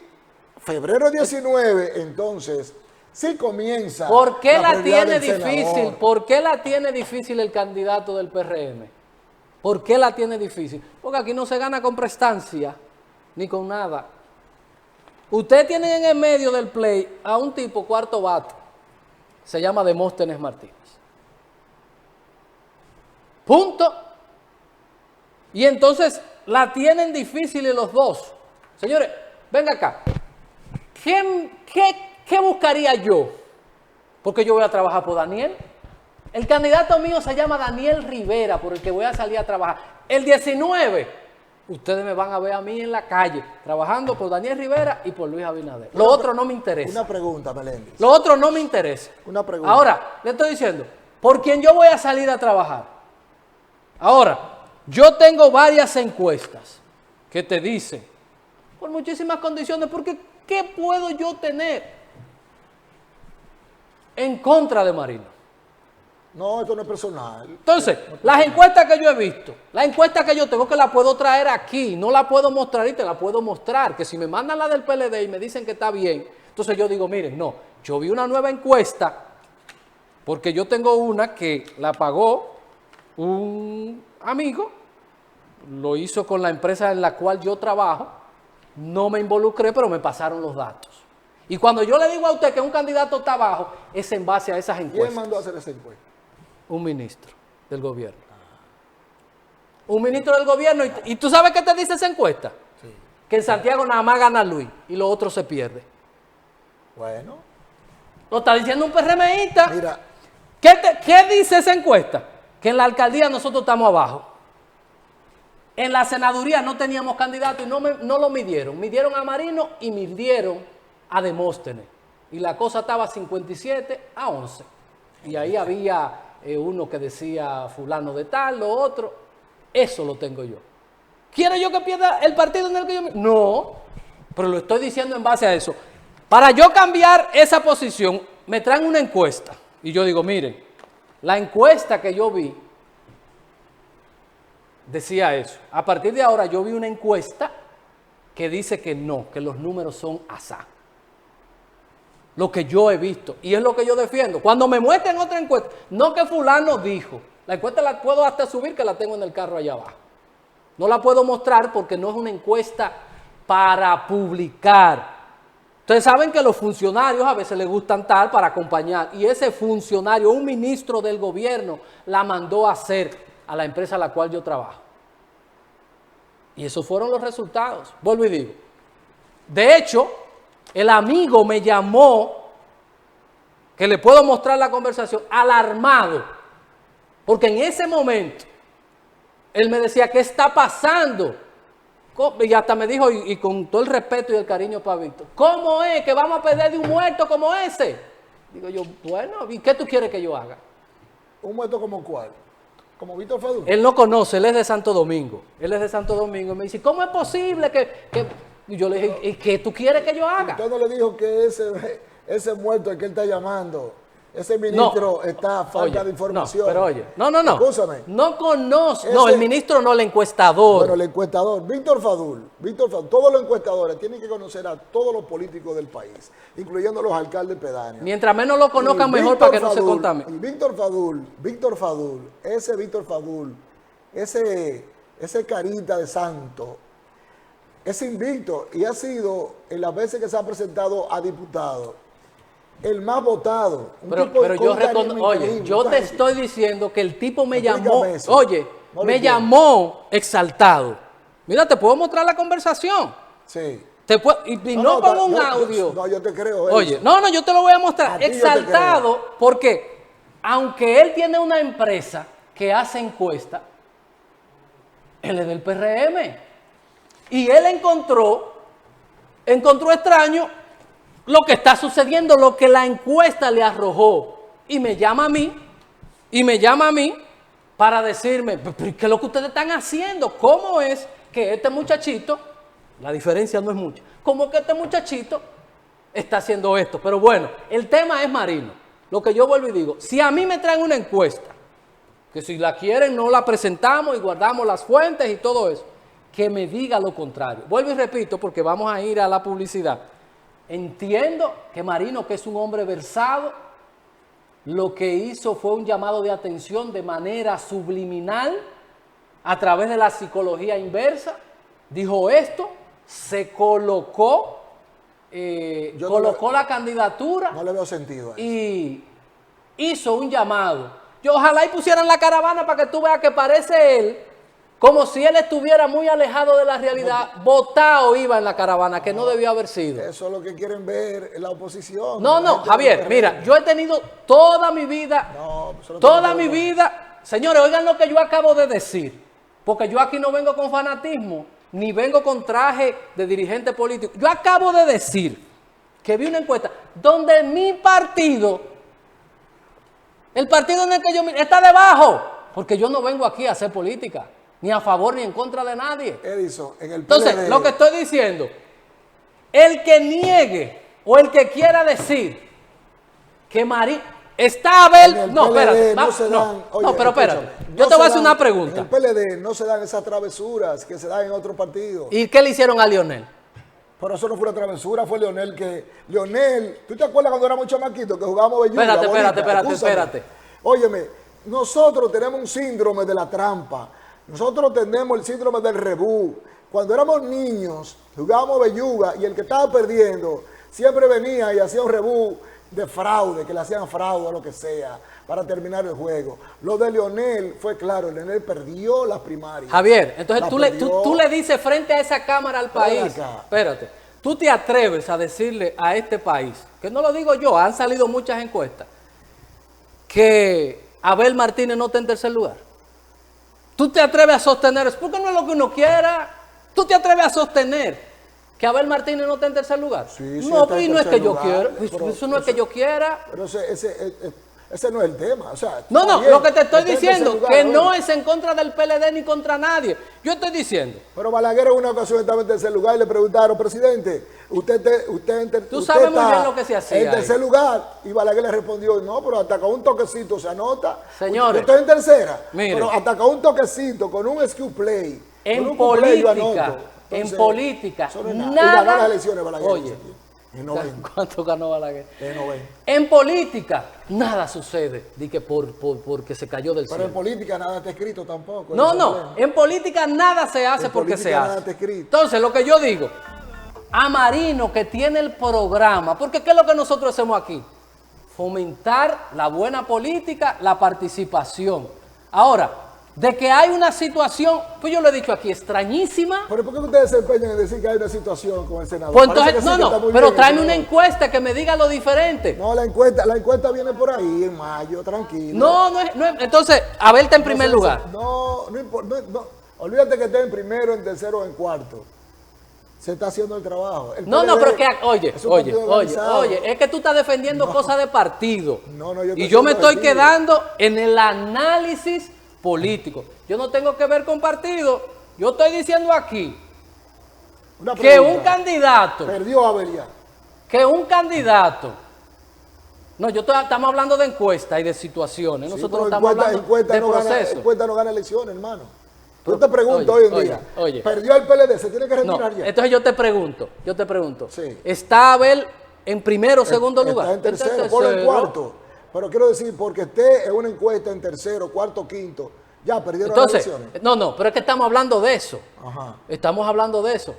[SPEAKER 11] febrero 19, entonces, sí comienza.
[SPEAKER 1] ¿Por qué la tiene difícil? ¿Por qué la tiene difícil el candidato del PRM? ¿Por qué la tiene difícil? Porque aquí no se gana con prestancia ni con nada. Usted tiene en el medio del play a un tipo cuarto bate. Se llama Demóstenes Martínez. Punto. Y entonces la tienen difícil los dos. Señores, venga acá. ¿Qué buscaría yo? Porque yo voy a trabajar por Daniel. El candidato mío se llama Daniel Rivera, por el que voy a salir a trabajar. El 19, ustedes me van a ver a mí en la calle, trabajando por Daniel Rivera y por Luis Abinader. Lo otro no me interesa.
[SPEAKER 11] Una pregunta, Meléndez.
[SPEAKER 1] Lo otro no me interesa.
[SPEAKER 11] Una pregunta.
[SPEAKER 1] Ahora, le estoy diciendo, ¿por quién yo voy a salir a trabajar? Ahora, yo tengo varias encuestas que te dicen, por muchísimas condiciones, porque ¿qué puedo yo tener en contra de Marino?
[SPEAKER 11] No, esto no es personal.
[SPEAKER 1] Entonces, las encuestas que yo he visto, la encuesta que yo tengo, que la puedo traer aquí, no la puedo mostrar y te la puedo mostrar, que si me mandan la del PLD y me dicen que está bien, entonces yo digo, miren, no, yo vi una nueva encuesta, porque yo tengo una que la pagó un amigo, lo hizo con la empresa en la cual yo trabajo, no me involucré, pero me pasaron los datos. Y cuando yo le digo a usted que un candidato está abajo, es en base a esas encuestas.
[SPEAKER 11] ¿Quién mandó a hacer esa encuesta?
[SPEAKER 1] Un ministro del gobierno. Un ministro del gobierno. ¿Y tú sabes qué te dice esa encuesta?
[SPEAKER 11] Sí.
[SPEAKER 1] Que en Santiago nada más gana Luis y lo otro se pierde.
[SPEAKER 11] Bueno.
[SPEAKER 1] Lo está diciendo un PRMista.
[SPEAKER 11] Mira.
[SPEAKER 1] ¿Qué dice esa encuesta? Que en la alcaldía nosotros estamos abajo. En la senaduría no teníamos candidato y no lo midieron. Midieron a Marino y midieron a Demóstenes. Y la cosa estaba 57-11. Y ahí había uno que decía fulano de tal, lo otro. Eso lo tengo yo. ¿Quiero yo que pierda el partido en el que yo me... No, pero lo estoy diciendo en base a eso. Para yo cambiar esa posición, me traen una encuesta. Y yo digo, miren, la encuesta que yo vi decía eso. A partir de ahora yo vi una encuesta que dice que no, que los números son asá. Lo que yo he visto, y es lo que yo defiendo. Cuando me muestren otra encuesta, no que fulano dijo, la encuesta la puedo hasta subir, que la tengo en el carro allá abajo. No la puedo mostrar porque no es una encuesta para publicar. Ustedes saben que los funcionarios a veces les gustan tal para acompañar, y ese funcionario, un ministro del gobierno, la mandó a hacer a la empresa a la cual yo trabajo. Y esos fueron los resultados. Vuelvo y digo. De hecho, el amigo me llamó, que le puedo mostrar la conversación, alarmado, porque en ese momento él me decía, ¿qué está pasando? Y hasta me dijo, y con todo el respeto y el cariño para Víctor, ¿cómo es que vamos a perder de un muerto como ese? Digo yo, bueno, ¿y qué tú quieres que yo haga?
[SPEAKER 11] ¿Un muerto como cuál? ¿Como Víctor Fadul?
[SPEAKER 1] Él no conoce, él es de Santo Domingo. Él es de Santo Domingo y me dice, ¿cómo es posible que... Y yo le dije, ¿y qué tú quieres que yo haga?
[SPEAKER 11] Usted no le dijo que ese muerto al que él está llamando, ese ministro está falta de información.
[SPEAKER 1] No, pero oye, no.
[SPEAKER 11] Escúchame.
[SPEAKER 1] No conozco. No, el ministro no, el encuestador.
[SPEAKER 11] Bueno, el encuestador, Víctor Fadul, todos los encuestadores tienen que conocer a todos los políticos del país, incluyendo los alcaldes pedáneos.
[SPEAKER 1] Mientras menos lo conozcan, mejor para que no se contamine.
[SPEAKER 11] Y Víctor Fadul, ese carita de santo, es invicto y ha sido, en las veces que se ha presentado a diputado, el más votado.
[SPEAKER 1] Pero yo reconozco, oye, yo te estoy diciendo que el tipo me llamó, oye, me llamó exaltado. Mira, te puedo mostrar la conversación.
[SPEAKER 11] Sí.
[SPEAKER 1] Y no pongo un audio.
[SPEAKER 11] No, yo te creo.
[SPEAKER 1] Oye, no, yo te lo voy a mostrar. Exaltado, porque aunque él tiene una empresa que hace encuestas, él es del PRM. Y él encontró extraño lo que está sucediendo, lo que la encuesta le arrojó. Y me llama a mí, para decirme, ¿qué es lo que ustedes están haciendo? ¿Cómo es que este muchachito, la diferencia no es mucha, cómo que este muchachito está haciendo esto? Pero bueno, el tema es Marino. Lo que yo vuelvo y digo, si a mí me traen una encuesta, que si la quieren no la presentamos y guardamos las fuentes y todo eso, que me diga lo contrario. Vuelvo y repito porque vamos a ir a la publicidad. Entiendo que Marino, que es un hombre versado, lo que hizo fue un llamado de atención de manera subliminal a través de la psicología inversa. Dijo esto, se colocó, colocó la candidatura.
[SPEAKER 11] No le veo sentido a eso.
[SPEAKER 1] Y hizo un llamado. Yo ojalá y pusieran la caravana para que tú veas que parece él como si él estuviera muy alejado de la realidad, votado iba en la caravana, que no debió haber sido.
[SPEAKER 11] Eso es lo que quieren ver en la oposición.
[SPEAKER 1] No, Javier, mira, yo he tenido toda mi vida, señores, oigan lo que yo acabo de decir, porque yo aquí no vengo con fanatismo, ni vengo con traje de dirigente político. Yo acabo de decir que vi una encuesta donde mi partido, el partido en el que yo está debajo, porque yo no vengo aquí a hacer política, ni a favor ni en contra de nadie.
[SPEAKER 11] Edison, en el
[SPEAKER 1] Entonces,
[SPEAKER 11] PLD,
[SPEAKER 1] lo que estoy diciendo, el que niegue o el que quiera decir que Marín está Abel, no, espérate, pero espérate, yo te voy a hacer una pregunta.
[SPEAKER 11] En el PLD no se dan esas travesuras que se dan en otros partidos.
[SPEAKER 1] ¿Y qué le hicieron a Lionel?
[SPEAKER 11] Pero eso no fue una travesura, fue Lionel ¿tú te acuerdas cuando éramos chamaquitos que jugábamos belluga?
[SPEAKER 1] Espérate.
[SPEAKER 11] Óyeme, nosotros tenemos un síndrome de la trampa. Nosotros tenemos el síndrome del rebú. Cuando éramos niños, jugábamos belluga y el que estaba perdiendo siempre venía y hacía un rebú de fraude, que le hacían fraude o lo que sea, para terminar el juego. Lo de Lionel fue claro, Lionel perdió las primarias.
[SPEAKER 1] Javier, entonces tú le dices frente a esa cámara al país, espérate, tú te atreves a decirle a este país, que no lo digo yo, han salido muchas encuestas, que Abel Martínez no está en tercer lugar. Tú te atreves a sostener eso, porque no es lo que uno quiera. Tú te atreves a sostener que Abel Martínez no está en tercer lugar.
[SPEAKER 11] Sí,
[SPEAKER 1] no, pues no es que yo quiera. Eso no es que yo quiera.
[SPEAKER 11] Pero ese no es el tema. O sea,
[SPEAKER 1] no, lo que te estoy diciendo, que no es en contra del PLD ni contra nadie. Yo estoy diciendo.
[SPEAKER 11] Pero Balaguer en una ocasión estaba en tercer lugar y le preguntaron, presidente,
[SPEAKER 1] tú sabes muy bien lo que se hacía
[SPEAKER 11] en tercer lugar, y Balaguer le respondió, no, pero hasta con un toquecito se anota.
[SPEAKER 1] Señores,
[SPEAKER 11] yo estoy en tercera,
[SPEAKER 1] mire,
[SPEAKER 11] pero hasta con un toquecito, con un SQ play.
[SPEAKER 1] En política, nada.
[SPEAKER 11] Las elecciones, Balaguer.
[SPEAKER 1] Oye, ¿cuánto ganó Balaguer?
[SPEAKER 11] En 90.
[SPEAKER 1] En política, nada sucede de que porque se cayó del cielo.
[SPEAKER 11] Pero en política nada está escrito tampoco.
[SPEAKER 1] No, en política nada se hace porque se hace.
[SPEAKER 11] Nada está escrito.
[SPEAKER 1] Entonces, lo que yo digo, a Marino que tiene el programa, porque ¿qué es lo que nosotros hacemos aquí? Fomentar la buena política, la participación. Ahora, de que hay una situación, pues yo lo he dicho aquí, extrañísima.
[SPEAKER 11] ¿Pero por qué ustedes se empeñan en decir que hay una situación con el senador?
[SPEAKER 1] Pues entonces, pero tráeme una encuesta que me diga lo diferente.
[SPEAKER 11] No, la encuesta viene por ahí en mayo, tranquilo.
[SPEAKER 1] No, entonces, Abel está en primer lugar.
[SPEAKER 11] No importa, olvídate que esté en primero, en tercero o en cuarto. Se está haciendo el trabajo.
[SPEAKER 1] Pero que, oye, es que tú estás defendiendo cosas de partido. Y yo me estoy quedando en el análisis político. Yo no tengo que ver con partido. Yo estoy diciendo aquí que un candidato
[SPEAKER 11] perdió a Beria.
[SPEAKER 1] Que un candidato. No, estamos hablando de encuestas y de situaciones. Nosotros estamos hablando de procesos.
[SPEAKER 11] Encuesta no gana elecciones, hermano. Yo te pregunto hoy en día. Perdió el PLD, se tiene que retirar ya.
[SPEAKER 1] Entonces yo te pregunto.
[SPEAKER 11] Sí.
[SPEAKER 1] ¿Está Abel en primero o segundo lugar?
[SPEAKER 11] Está en tercero, por el cuarto. Pero quiero decir, porque esté en una encuesta en tercero, cuarto, quinto, ya perdieron las elecciones.
[SPEAKER 1] No, pero es que estamos hablando de eso.
[SPEAKER 11] Ajá.
[SPEAKER 1] Estamos hablando de eso.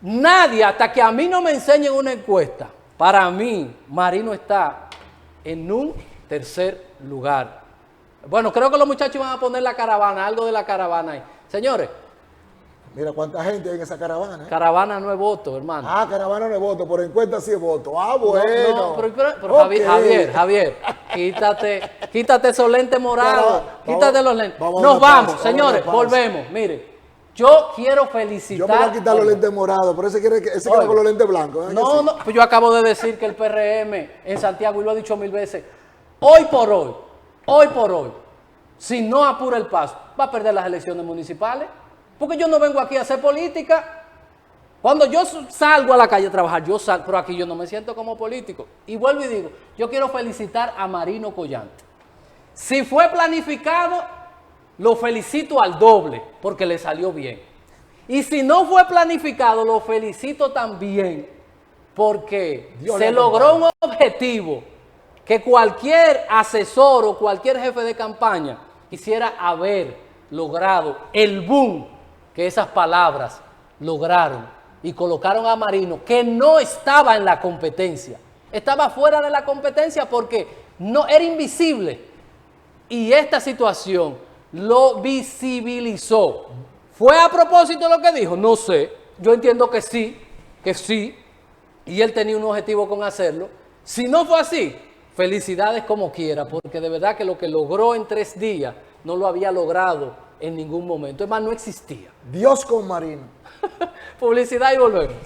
[SPEAKER 1] Nadie, hasta que a mí no me enseñen una encuesta, para mí, Marino está en un tercer lugar. Bueno, creo que los muchachos van a poner la caravana, algo de la caravana ahí. Señores.
[SPEAKER 11] Mira cuánta gente hay en esa caravana.
[SPEAKER 1] Caravana no es voto, hermano.
[SPEAKER 11] Caravana no es voto, por encuesta sí es voto. Bueno.
[SPEAKER 1] No, pero okay. Javier, quítate esos lentes morados. Quítate los lentes. Nos vamos, señores, volvemos. Mire, yo quiero felicitar.
[SPEAKER 11] Yo me voy a quitar los lentes morados, pero ese quiere con los lentes blancos.
[SPEAKER 1] No, pues yo acabo de decir que el PRM en Santiago, y lo he dicho 1000 veces, hoy por hoy, si no apura el paso, va a perder las elecciones municipales. Porque yo no vengo aquí a hacer política. Cuando yo salgo a la calle a trabajar, pero aquí yo no me siento como político. Y vuelvo y digo, yo quiero felicitar a Marino Collante. Si fue planificado, lo felicito al doble, porque le salió bien. Y si no fue planificado, lo felicito también, porque se logró un objetivo que cualquier asesor o cualquier jefe de campaña quisiera haber logrado el boom que esas palabras lograron y colocaron a Marino, que no estaba en la competencia, estaba fuera de la competencia porque no era invisible. Y esta situación lo visibilizó. ¿Fue a propósito lo que dijo? No sé. Yo entiendo que sí, y él tenía un objetivo con hacerlo. Si no fue así, felicidades como quiera, porque de verdad que lo que logró en 3 días no lo había logrado en ningún momento. Es más, no existía.
[SPEAKER 11] Dios con Marino.
[SPEAKER 1] Publicidad y volvemos.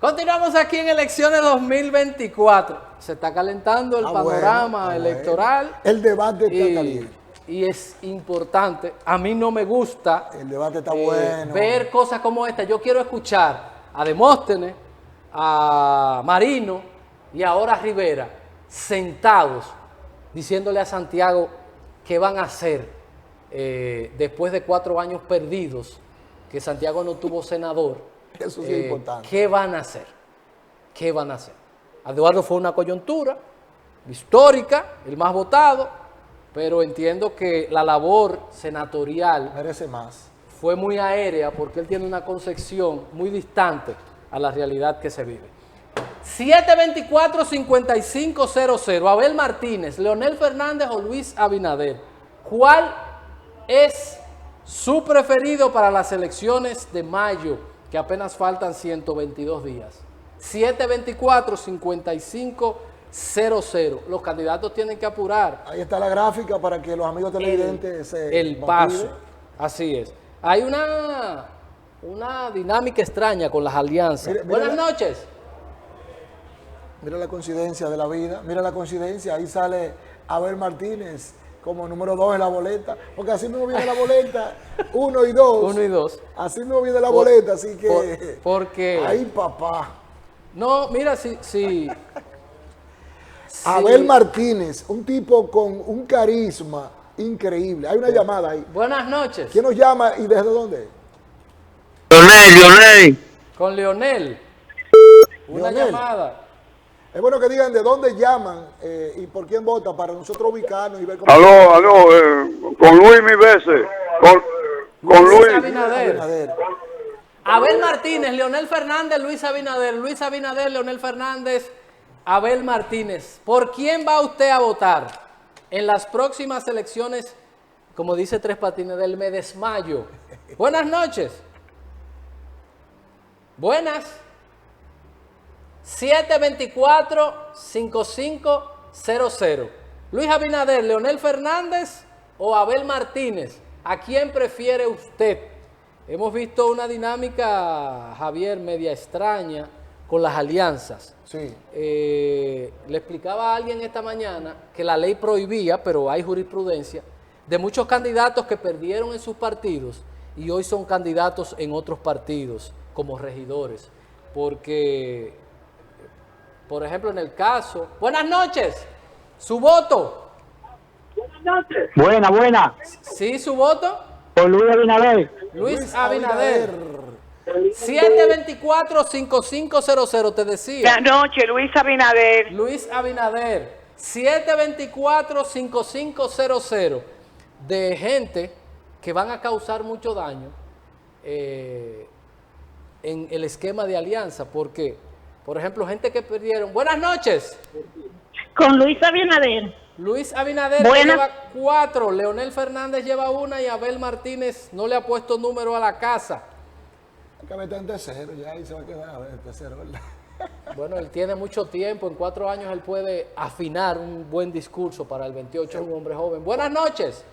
[SPEAKER 1] Continuamos aquí en elecciones 2024. Se está calentando el panorama electoral.
[SPEAKER 11] El debate está caliente.
[SPEAKER 1] Y es importante. A mí no me gusta
[SPEAKER 11] el debate está bueno.
[SPEAKER 1] Ver cosas como esta. Yo quiero escuchar a Demóstenes, a Marino y ahora a Rivera sentados diciéndole a Santiago qué van a hacer después de 4 años perdidos, que Santiago no tuvo senador.
[SPEAKER 11] Eso sí es importante.
[SPEAKER 1] ¿Qué van a hacer? ¿Qué van a hacer? Eduardo fue una coyuntura histórica, el más votado, pero entiendo que la labor senatorial
[SPEAKER 11] merece más.
[SPEAKER 1] Fue muy aérea porque él tiene una concepción muy distante a la realidad que se vive. 724-5500, Abel Martínez, Leonel Fernández o Luis Abinader. ¿Cuál es su preferido para las elecciones de mayo, que apenas faltan 122 días? 724-5500. Los candidatos tienen que apurar.
[SPEAKER 11] Ahí está la gráfica para que los amigos televidentes se
[SPEAKER 1] el paso. Así es. Hay una dinámica extraña con las alianzas. Buenas noches.
[SPEAKER 11] Mira la coincidencia de la vida. Mira la coincidencia. Ahí sale Abel Martínez como número 2 en la boleta. Porque así mismo viene la boleta. 1 y 2.
[SPEAKER 1] 1 y 2.
[SPEAKER 11] Así mismo viene la boleta. Así que...
[SPEAKER 1] porque...
[SPEAKER 11] Ahí, papá.
[SPEAKER 1] No, mira, sí.
[SPEAKER 11] Abel Martínez, un tipo con un carisma increíble. Hay una llamada ahí.
[SPEAKER 1] Buenas noches.
[SPEAKER 11] ¿Quién nos llama y desde dónde?
[SPEAKER 12] Leonel.
[SPEAKER 1] Con Leonel. Una llamada.
[SPEAKER 11] Es bueno que digan de dónde llaman y por quién vota para nosotros ubicarnos y ver cómo...
[SPEAKER 12] Aló, con Luis mil veces. Con Luis.
[SPEAKER 1] Abinader. Abel Martínez, Leonel Fernández, Luis Abinader, Leonel Fernández, Abel Martínez. ¿Por quién va usted a votar en las próximas elecciones, como dice Tres Patines, del mes de mayo? Buenas noches. Buenas. 724-5500. Luis Abinader, Leonel Fernández o Abel Martínez. ¿A quién prefiere usted? Hemos visto una dinámica, Javier, media extraña con las alianzas.
[SPEAKER 11] Sí.
[SPEAKER 1] Le explicaba a alguien esta mañana que la ley prohibía, pero hay jurisprudencia, de muchos candidatos que perdieron en sus partidos y hoy son candidatos en otros partidos como regidores. Porque, por ejemplo, en el caso... Buenas noches, su voto.
[SPEAKER 7] Buena, buena.
[SPEAKER 1] Sí, su voto.
[SPEAKER 7] Por Luis Abinader.
[SPEAKER 1] Luis Abinader. 724-5500, te decía.
[SPEAKER 13] Buenas noches, Luis Abinader.
[SPEAKER 1] Luis Abinader. 724-5500. De gente que van a causar mucho daño en el esquema de alianza. Porque, por ejemplo, gente que perdieron. Buenas noches.
[SPEAKER 14] Con Luis Abinader.
[SPEAKER 1] Luis Abinader lleva 4, Leonel Fernández lleva 1 y Abel Martínez no le ha puesto número a la casa.
[SPEAKER 11] Hay que meter en tercero, ya ahí se va a quedar a ver, en tercero, ¿verdad?
[SPEAKER 1] Bueno, él tiene mucho tiempo, en 4 años él puede afinar un buen discurso para el 28, es un hombre joven. Buenas noches.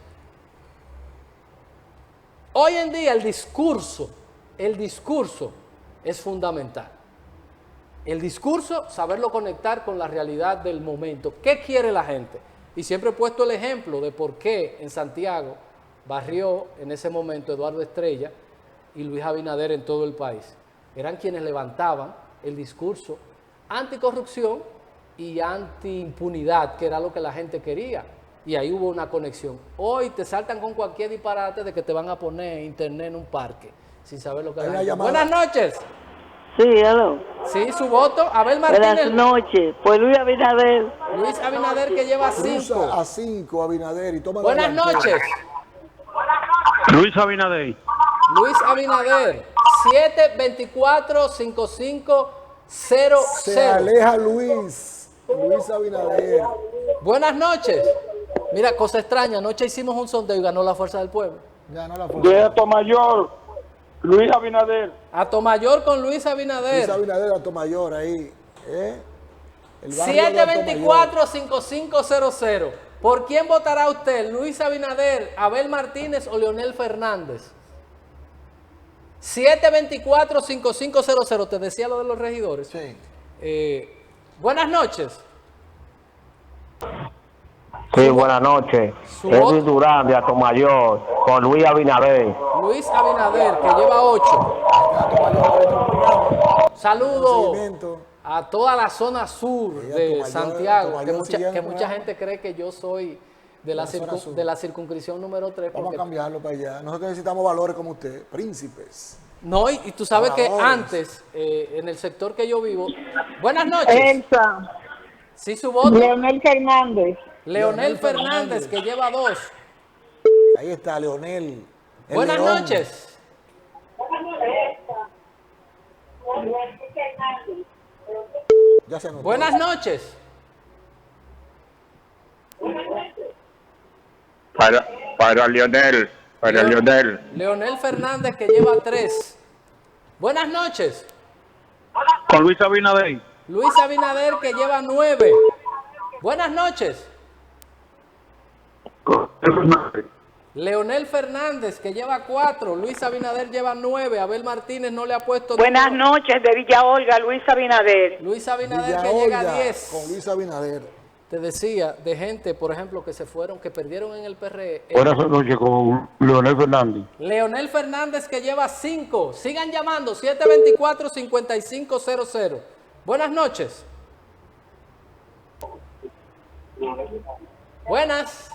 [SPEAKER 1] Hoy en día el discurso es fundamental. El discurso, saberlo conectar con la realidad del momento. ¿Qué quiere la gente? Y siempre he puesto el ejemplo de por qué en Santiago barrió en ese momento Eduardo Estrella y Luis Abinader en todo el país. Eran quienes levantaban el discurso anticorrupción y antiimpunidad, que era lo que la gente quería. Y ahí hubo una conexión. Hoy te saltan con cualquier disparate de que te van a poner internet en un parque sin saber lo que la gente... Buenas noches.
[SPEAKER 14] Sí, aló.
[SPEAKER 1] Sí, su voto. Abel Martínez.
[SPEAKER 14] Buenas noches. Pues Luis Abinader.
[SPEAKER 1] Luis Abinader que lleva 5.
[SPEAKER 11] A 5 Abinader y toma.
[SPEAKER 1] Buenas noches.
[SPEAKER 12] Luis Abinader.
[SPEAKER 1] Luis Abinader. 724-5500.
[SPEAKER 11] Se aleja Luis Abinader.
[SPEAKER 1] Buenas noches. Mira, cosa extraña. Anoche hicimos un sondeo y ganó la Fuerza del Pueblo.
[SPEAKER 11] Ganó la Fuerza.
[SPEAKER 12] De Atomayor. Luis Abinader.
[SPEAKER 1] Atomayor con Luis Abinader.
[SPEAKER 11] Luis Abinader, Atomayor, ahí.
[SPEAKER 1] 724-5500. ¿Por quién votará usted? ¿Luis Abinader, Abel Martínez o Leonel Fernández? 724-5500. Te decía lo de los regidores.
[SPEAKER 11] Sí.
[SPEAKER 1] Buenas noches.
[SPEAKER 7] Sí, buenas noches. Edwin Durán de Atomayor con Luis Abinader.
[SPEAKER 1] Luis Abinader, que lleva 8. Saludos a toda la zona sur de Santiago, que mucha gente cree que yo soy de la circunscripción número 3.
[SPEAKER 11] Vamos a cambiarlo para allá. Nosotros necesitamos valores como usted, príncipes.
[SPEAKER 1] No, y tú sabes que antes, en el sector que yo vivo... Buenas noches.
[SPEAKER 14] Elsa.
[SPEAKER 1] Sí, su voto.
[SPEAKER 14] Leonel Fernández.
[SPEAKER 1] Leonel Fernández, que lleva 2.
[SPEAKER 11] Ahí está, Leonel.
[SPEAKER 1] Buenas noches.
[SPEAKER 11] Ya se anotó.
[SPEAKER 1] Buenas noches.
[SPEAKER 12] Para Leonel. Para Leonel.
[SPEAKER 1] Leonel Fernández, que lleva 3. Buenas noches.
[SPEAKER 12] Con Luis Abinader.
[SPEAKER 1] Luis Abinader, que lleva 9. Buenas noches. Leonel Fernández, que lleva 4. Luis Abinader lleva 9. Abel Martínez no le ha puesto...
[SPEAKER 13] Buenas noches, de Villa Olga, Luis Abinader.
[SPEAKER 1] Luis Abinader,
[SPEAKER 11] Villa
[SPEAKER 1] que
[SPEAKER 11] Olga,
[SPEAKER 1] llega a 10.
[SPEAKER 11] Con Luis Abinader.
[SPEAKER 1] Te decía, de gente, por ejemplo, que se fueron, que perdieron en el PRE.
[SPEAKER 12] Buenas noches con Leonel Fernández.
[SPEAKER 1] Leonel Fernández, que lleva 5. Sigan llamando, 724-5500. Buenas noches. Buenas.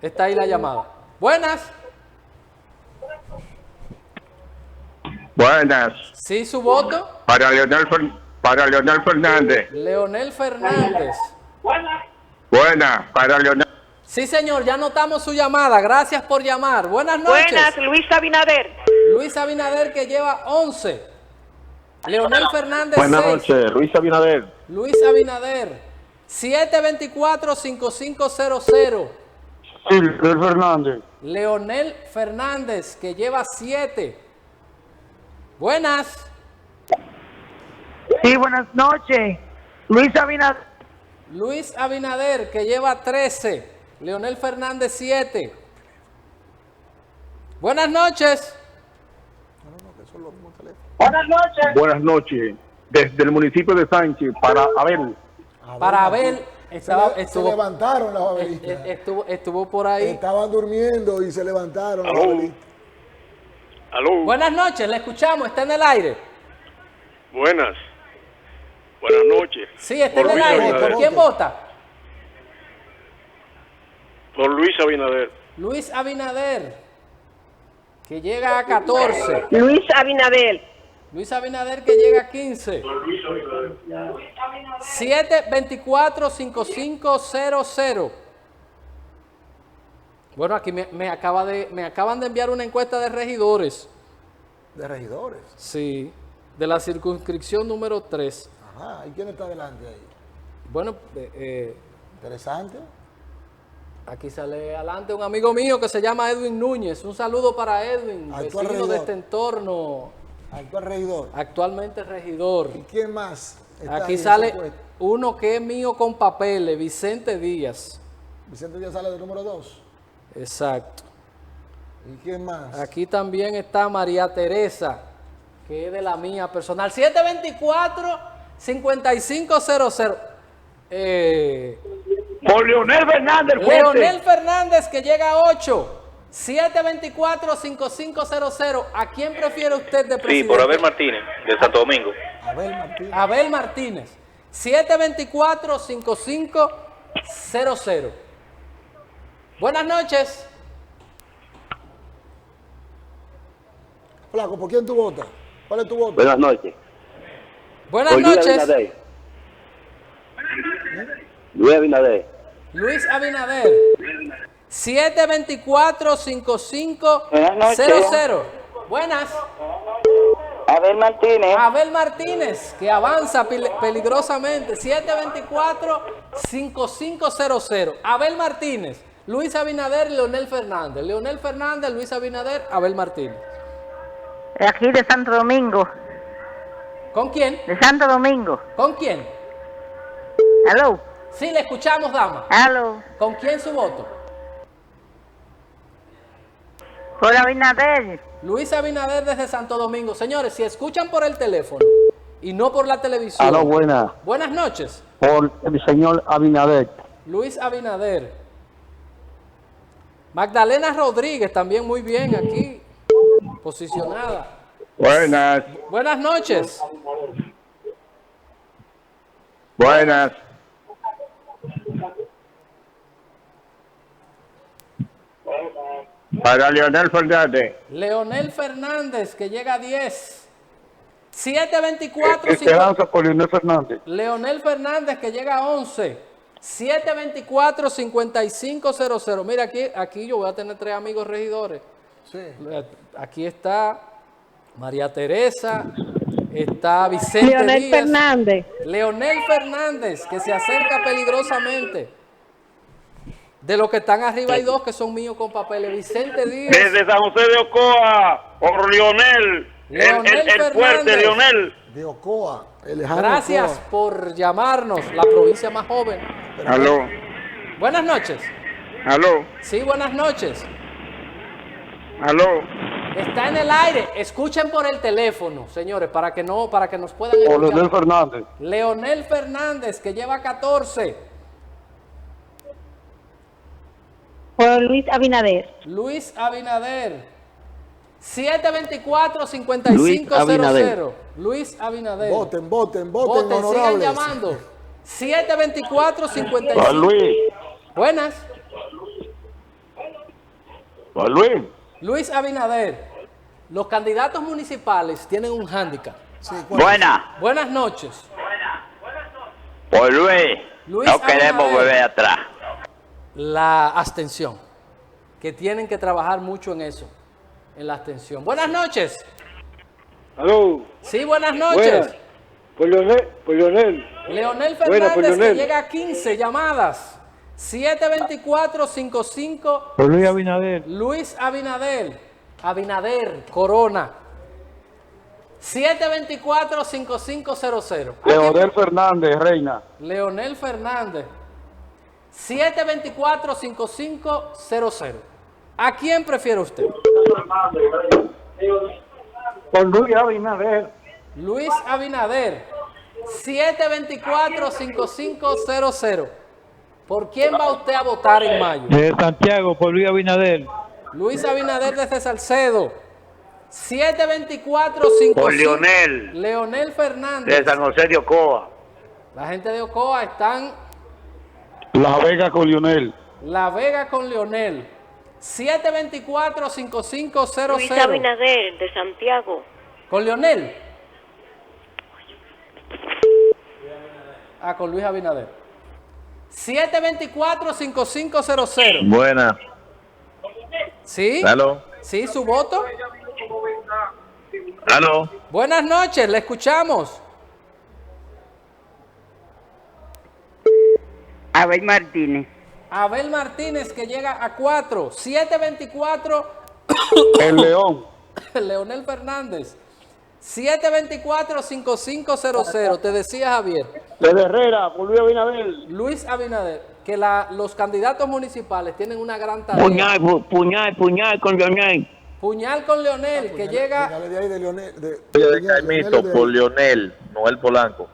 [SPEAKER 1] Está ahí la llamada. Buenas.
[SPEAKER 12] Buenas.
[SPEAKER 1] Sí, su voto.
[SPEAKER 12] Para Leonel Fernández.
[SPEAKER 1] Leonel Fernández.
[SPEAKER 12] Buenas. Para Leonel.
[SPEAKER 1] Sí, señor, ya notamos su llamada. Gracias por llamar. Buenas noches.
[SPEAKER 13] Buenas, Luis Abinader.
[SPEAKER 1] Luis Abinader, que lleva 11. Leonel Fernández,
[SPEAKER 12] Buenas
[SPEAKER 1] 6.
[SPEAKER 12] noches, Luis Abinader.
[SPEAKER 1] Luis Abinader. 724-5500.
[SPEAKER 12] Sí, Leonel Fernández.
[SPEAKER 1] Leonel Fernández, que lleva 7. Buenas.
[SPEAKER 14] Sí, buenas noches. Luis Abinader.
[SPEAKER 1] Luis Abinader, que lleva 13. Leonel Fernández, 7. Buenas noches.
[SPEAKER 14] Buenas noches.
[SPEAKER 12] Buenas noches. Desde el municipio de Sánchez para Abel.
[SPEAKER 1] Para Abel.
[SPEAKER 11] Se levantaron las abelistas.
[SPEAKER 1] Estuvo por ahí.
[SPEAKER 11] Estaban durmiendo y se levantaron las abelistas.
[SPEAKER 12] Aló.
[SPEAKER 1] Buenas noches, le escuchamos, está en el aire.
[SPEAKER 12] Buenas. Buenas noches.
[SPEAKER 1] Sí, está en el aire. ¿Por quién vota?
[SPEAKER 12] Por Luis Abinader.
[SPEAKER 1] Luis Abinader, que llega a 14.
[SPEAKER 13] Luis Abinader.
[SPEAKER 1] Luis Abinader, que llega a 15. 724-5500. Bueno, aquí me acaban de enviar una encuesta de regidores.
[SPEAKER 11] ¿De regidores?
[SPEAKER 1] Sí, de la circunscripción número 3.
[SPEAKER 11] Ajá, ¿y quién está adelante ahí?
[SPEAKER 1] Bueno,
[SPEAKER 11] Interesante.
[SPEAKER 1] aquí sale adelante un amigo mío que se llama Edwin Núñez. Un saludo para Edwin,
[SPEAKER 11] Actual
[SPEAKER 1] vecino
[SPEAKER 11] regidor.
[SPEAKER 1] de este entorno.
[SPEAKER 11] Actual regidor.
[SPEAKER 1] Actualmente regidor.
[SPEAKER 11] ¿Y quién más está ahí
[SPEAKER 1] Aquí
[SPEAKER 11] en
[SPEAKER 1] sale
[SPEAKER 11] esa encuesta?
[SPEAKER 1] uno que es mío con papeles, Vicente Díaz.
[SPEAKER 11] Vicente Díaz sale del número 2.
[SPEAKER 1] Exacto.
[SPEAKER 11] ¿Y quién más?
[SPEAKER 1] Aquí también está María Teresa, que es de la mía personal. 724-5500.
[SPEAKER 12] Por Leonel Fernández.
[SPEAKER 1] Leonel Fernández, que llega a 8. 724-5500. ¿A quién prefiere usted de presidente?
[SPEAKER 15] Sí, por Abel Martínez, de Santo Domingo.
[SPEAKER 11] Abel Martínez.
[SPEAKER 1] Abel Martínez. 724-5500. Buenas noches.
[SPEAKER 11] Flaco, ¿por quién tú votas? ¿Cuál es tu voto?
[SPEAKER 12] Buenas noches.
[SPEAKER 1] Buenas
[SPEAKER 12] Por Luis
[SPEAKER 1] noches.
[SPEAKER 12] Abinader. Luis Abinader.
[SPEAKER 1] Luis Abinader. 724-5500. Buenas.
[SPEAKER 14] Abel Martínez.
[SPEAKER 1] Abel Martínez, que avanza peligrosamente. 724-5500. Abel Martínez, Luis Abinader y Leonel Fernández. Leonel Fernández, Luis Abinader, Abel Martínez.
[SPEAKER 14] Aquí de Santo Domingo.
[SPEAKER 1] ¿Con quién?
[SPEAKER 14] De Santo Domingo.
[SPEAKER 1] ¿Con quién?
[SPEAKER 14] ¿Aló?
[SPEAKER 1] Sí, le escuchamos, dama.
[SPEAKER 14] ¿Aló?
[SPEAKER 1] ¿Con quién su voto?
[SPEAKER 14] Por Abinader.
[SPEAKER 1] Luis Abinader desde Santo Domingo. Señores, si escuchan por el teléfono y no por la televisión.
[SPEAKER 16] Aló, buenas.
[SPEAKER 1] Buenas noches.
[SPEAKER 16] Por el señor Abinader.
[SPEAKER 1] Luis Abinader. Magdalena Rodríguez, también muy bien aquí, posicionada.
[SPEAKER 12] Buenas.
[SPEAKER 1] Buenas noches.
[SPEAKER 12] Buenas. Para Leonel Fernández.
[SPEAKER 1] Leonel Fernández, que llega a 10. 724.
[SPEAKER 16] Esperanza por Leonel Fernández.
[SPEAKER 1] Leonel Fernández, que llega a 11. 724-5500. Mira, aquí yo voy a tener 3 amigos regidores.
[SPEAKER 11] Sí.
[SPEAKER 1] Aquí está María Teresa, está Vicente
[SPEAKER 14] Leonel
[SPEAKER 1] Díaz.
[SPEAKER 14] Fernández.
[SPEAKER 1] Leonel Fernández, que se acerca peligrosamente. De los que están arriba hay 2 que son míos con papeles. Vicente Díaz.
[SPEAKER 12] Desde San José de Ocoa, por Leonel.
[SPEAKER 1] Leonel
[SPEAKER 12] El fuerte
[SPEAKER 1] Fernández.
[SPEAKER 12] Leonel.
[SPEAKER 11] De Ocoa. Alejandro
[SPEAKER 1] Gracias
[SPEAKER 11] Ocoa.
[SPEAKER 1] por llamarnos, la provincia más joven.
[SPEAKER 12] Aló.
[SPEAKER 1] Buenas noches.
[SPEAKER 12] Aló.
[SPEAKER 1] Sí, buenas noches.
[SPEAKER 12] Aló.
[SPEAKER 1] Está en el aire. Escuchen por el teléfono, señores, para que nos puedan
[SPEAKER 16] Por Leonel
[SPEAKER 1] escuchar.
[SPEAKER 16] Fernández.
[SPEAKER 1] Leonel Fernández, que lleva 14.
[SPEAKER 14] Por Luis Abinader.
[SPEAKER 1] Luis Abinader. 724-5500.
[SPEAKER 16] Luis Abinader.
[SPEAKER 1] Luis Abinader.
[SPEAKER 11] Voten,
[SPEAKER 1] Voten, sigan
[SPEAKER 11] honorables.
[SPEAKER 1] llamando. 724-55.
[SPEAKER 12] Por Luis.
[SPEAKER 1] Buenas.
[SPEAKER 12] Por Luis.
[SPEAKER 1] Luis Abinader. Los candidatos municipales tienen un hándicap.
[SPEAKER 11] Sí,
[SPEAKER 12] Buena.
[SPEAKER 1] Buenas noches.
[SPEAKER 12] Por Luis.
[SPEAKER 1] Luis Abinader.
[SPEAKER 12] atrás.
[SPEAKER 1] La abstención. Que tienen que trabajar mucho en eso. En la abstención. Buenas noches.
[SPEAKER 16] Aló.
[SPEAKER 1] Sí, buenas noches.
[SPEAKER 16] Por Leonel.
[SPEAKER 1] Leonel
[SPEAKER 16] Buena,
[SPEAKER 1] Fernández,
[SPEAKER 16] por
[SPEAKER 1] que
[SPEAKER 16] Leonel.
[SPEAKER 1] llega a 15 llamadas. 724-55.
[SPEAKER 16] Por Luis Abinader.
[SPEAKER 1] Luis Abinader. Abinader, Corona. 724-5500.
[SPEAKER 16] Leonel Fernández, Reina.
[SPEAKER 1] Leonel Fernández. 724-5500. ¿A quién prefiere usted?
[SPEAKER 16] Por Luis Abinader.
[SPEAKER 1] Luis Abinader. 724-5500. ¿Por quién va usted a votar en mayo?
[SPEAKER 16] De Santiago, por Luis Abinader.
[SPEAKER 1] Luis Abinader desde Salcedo. 724-5500.
[SPEAKER 12] Por Leonel.
[SPEAKER 1] Leonel Fernández.
[SPEAKER 12] De San José de Ocoa.
[SPEAKER 1] La gente de Ocoa están
[SPEAKER 16] La Vega con Leonel.
[SPEAKER 1] La Vega con Leonel. 724-5500.
[SPEAKER 17] Luis Abinader, de Santiago.
[SPEAKER 1] ¿Con Leonel? Ah, con Luis Abinader. 724-5500.
[SPEAKER 15] Buena.
[SPEAKER 1] ¿Sí?
[SPEAKER 15] ¿Aló?
[SPEAKER 1] ¿Sí, su voto?
[SPEAKER 15] ¿Aló?
[SPEAKER 1] Buenas noches, le escuchamos.
[SPEAKER 14] Abel Martínez.
[SPEAKER 1] Abel Martínez, que llega a 4. 724.
[SPEAKER 16] El León.
[SPEAKER 1] Leonel Fernández. 724-5500. Te decía Javier.
[SPEAKER 16] De Herrera, por Luis Abinader.
[SPEAKER 1] Luis Abinader, que los candidatos municipales tienen una gran tarea.
[SPEAKER 16] Puñal con Leonel.
[SPEAKER 1] Puñal con Leonel, que llega.
[SPEAKER 11] De ahí de Leonel.
[SPEAKER 15] De Caimito, por Leonel, Noel Polanco.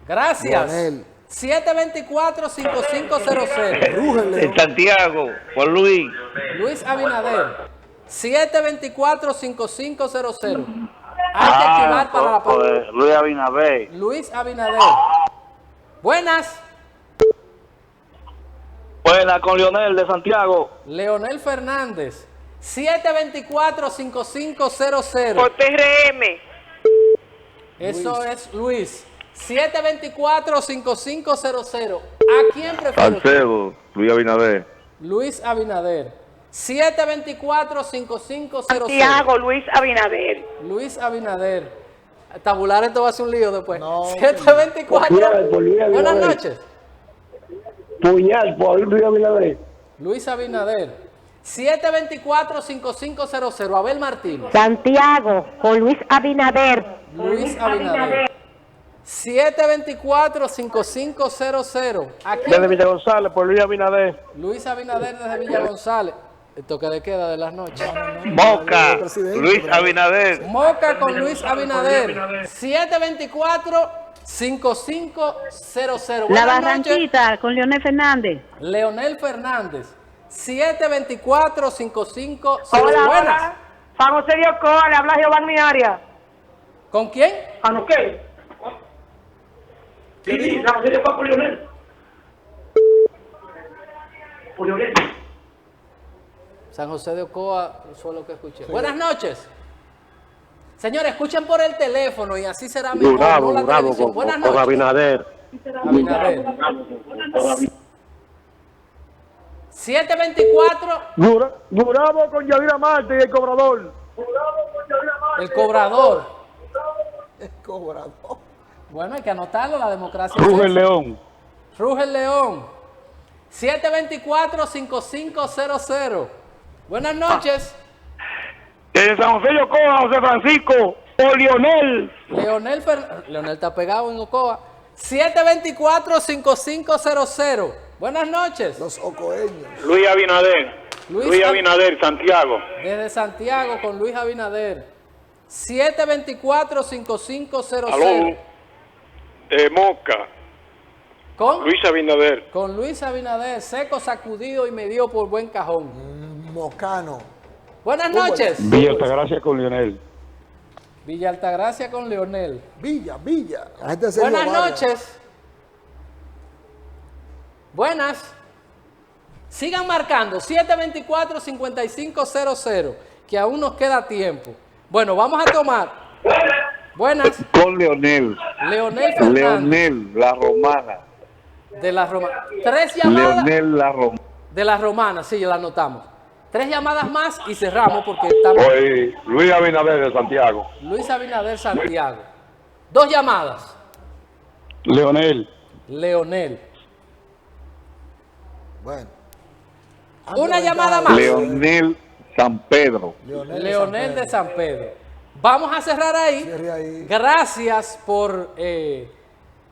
[SPEAKER 1] Gracias.
[SPEAKER 11] Leonel.
[SPEAKER 1] 724-5500.
[SPEAKER 15] En Santiago, por Luis.
[SPEAKER 1] Luis Abinader. 724-5500. Hay que activar para la pausa.
[SPEAKER 15] Luis Abinader.
[SPEAKER 1] Luis Abinader. Buenas.
[SPEAKER 16] Buena con Leonel de Santiago.
[SPEAKER 1] Leonel Fernández. 724-5500.
[SPEAKER 13] Por PRM.
[SPEAKER 1] Eso es Luis. 724-5500. ¿A quién prefiere?
[SPEAKER 15] Salcedo, Luis Abinader.
[SPEAKER 1] Luis Abinader. 724-5500.
[SPEAKER 13] Santiago, Luis Abinader.
[SPEAKER 1] Luis Abinader. Tabular, esto va a ser un lío después.
[SPEAKER 11] No,
[SPEAKER 1] 724.
[SPEAKER 16] por Luis Abinader.
[SPEAKER 1] Buenas noches.
[SPEAKER 16] Puñal por Luis Abinader.
[SPEAKER 1] Luis Abinader. 724-5500. Abel Martínez.
[SPEAKER 14] Santiago, con Luis Abinader.
[SPEAKER 1] Luis Abinader. 724-5500. ¿A quién?
[SPEAKER 16] Desde Villa González, por Luis Abinader.
[SPEAKER 1] Luis Abinader desde Villa González. El toque de queda de las noches.
[SPEAKER 15] Moca, Luis Abinader.
[SPEAKER 1] Moca con Luis Abinader. 724-5500.
[SPEAKER 14] La
[SPEAKER 1] Buenas noches.
[SPEAKER 14] Barranquita, con Leonel Fernández.
[SPEAKER 1] Leonel Fernández. 724-5500.
[SPEAKER 13] Hola,
[SPEAKER 1] Buenas.
[SPEAKER 13] hola. San José de Ocoa, le habla Giovanni Arias.
[SPEAKER 1] ¿Con quién?
[SPEAKER 13] ¿A qué? Sí, San José de Ocoa por Leonel. Por Leonel.
[SPEAKER 1] San José de Ocoa, fue lo que escuché. Buenas noches. Señores, escuchen por el teléfono y así será mejor. No la televisión. Buenas noches.
[SPEAKER 16] Abinader.
[SPEAKER 1] Abinader. 724.
[SPEAKER 16] Duramos con Yadira Marte y el cobrador.
[SPEAKER 1] El cobrador.
[SPEAKER 11] El cobrador.
[SPEAKER 1] Bueno, hay que anotarlo, la democracia.
[SPEAKER 16] Ruge el León.
[SPEAKER 1] Ruge el León. 724-5500. Buenas noches.
[SPEAKER 16] Desde San José de Ocoa, José Francisco, por Leonel.
[SPEAKER 1] Leonel está pegado en Ocoa. 724-5500. Buenas noches.
[SPEAKER 11] Los ocoeños.
[SPEAKER 15] Luis Abinader. Luis Abinader, Santiago.
[SPEAKER 1] Desde Santiago con Luis Abinader. 724-5500.
[SPEAKER 15] Aló. De Moca.
[SPEAKER 1] ¿Con?
[SPEAKER 15] Luis Abinader.
[SPEAKER 1] Con Luis Abinader, seco, sacudido y me dio por buen cajón.
[SPEAKER 11] Mocano.
[SPEAKER 1] Buenas noches.
[SPEAKER 16] Villa Altagracia con Leonel.
[SPEAKER 1] Villa Altagracia con Leonel.
[SPEAKER 11] Villa. La gente se
[SPEAKER 1] Buenas
[SPEAKER 11] dio vaya.
[SPEAKER 1] noches. Buenas. Sigan marcando 724-5500, que aún nos queda tiempo. Bueno, vamos a tomar. Buenas.
[SPEAKER 15] Con Leonel.
[SPEAKER 1] Leonel Fernández.
[SPEAKER 15] Leonel, la romana.
[SPEAKER 1] De la romana. 3 llamadas.
[SPEAKER 15] Leonel, la romana.
[SPEAKER 1] De la romana, sí, la anotamos. 3 llamadas más y cerramos porque estamos.
[SPEAKER 15] Hoy, Luis Abinader de Santiago.
[SPEAKER 1] Luis Abinader, Santiago. 2 llamadas.
[SPEAKER 16] Leonel.
[SPEAKER 1] Leonel.
[SPEAKER 11] Bueno.
[SPEAKER 1] Una llamada más.
[SPEAKER 15] Leonel San Pedro.
[SPEAKER 1] Leonel de San Pedro. Vamos a cerrar ahí.
[SPEAKER 11] Cierre ahí.
[SPEAKER 1] Gracias por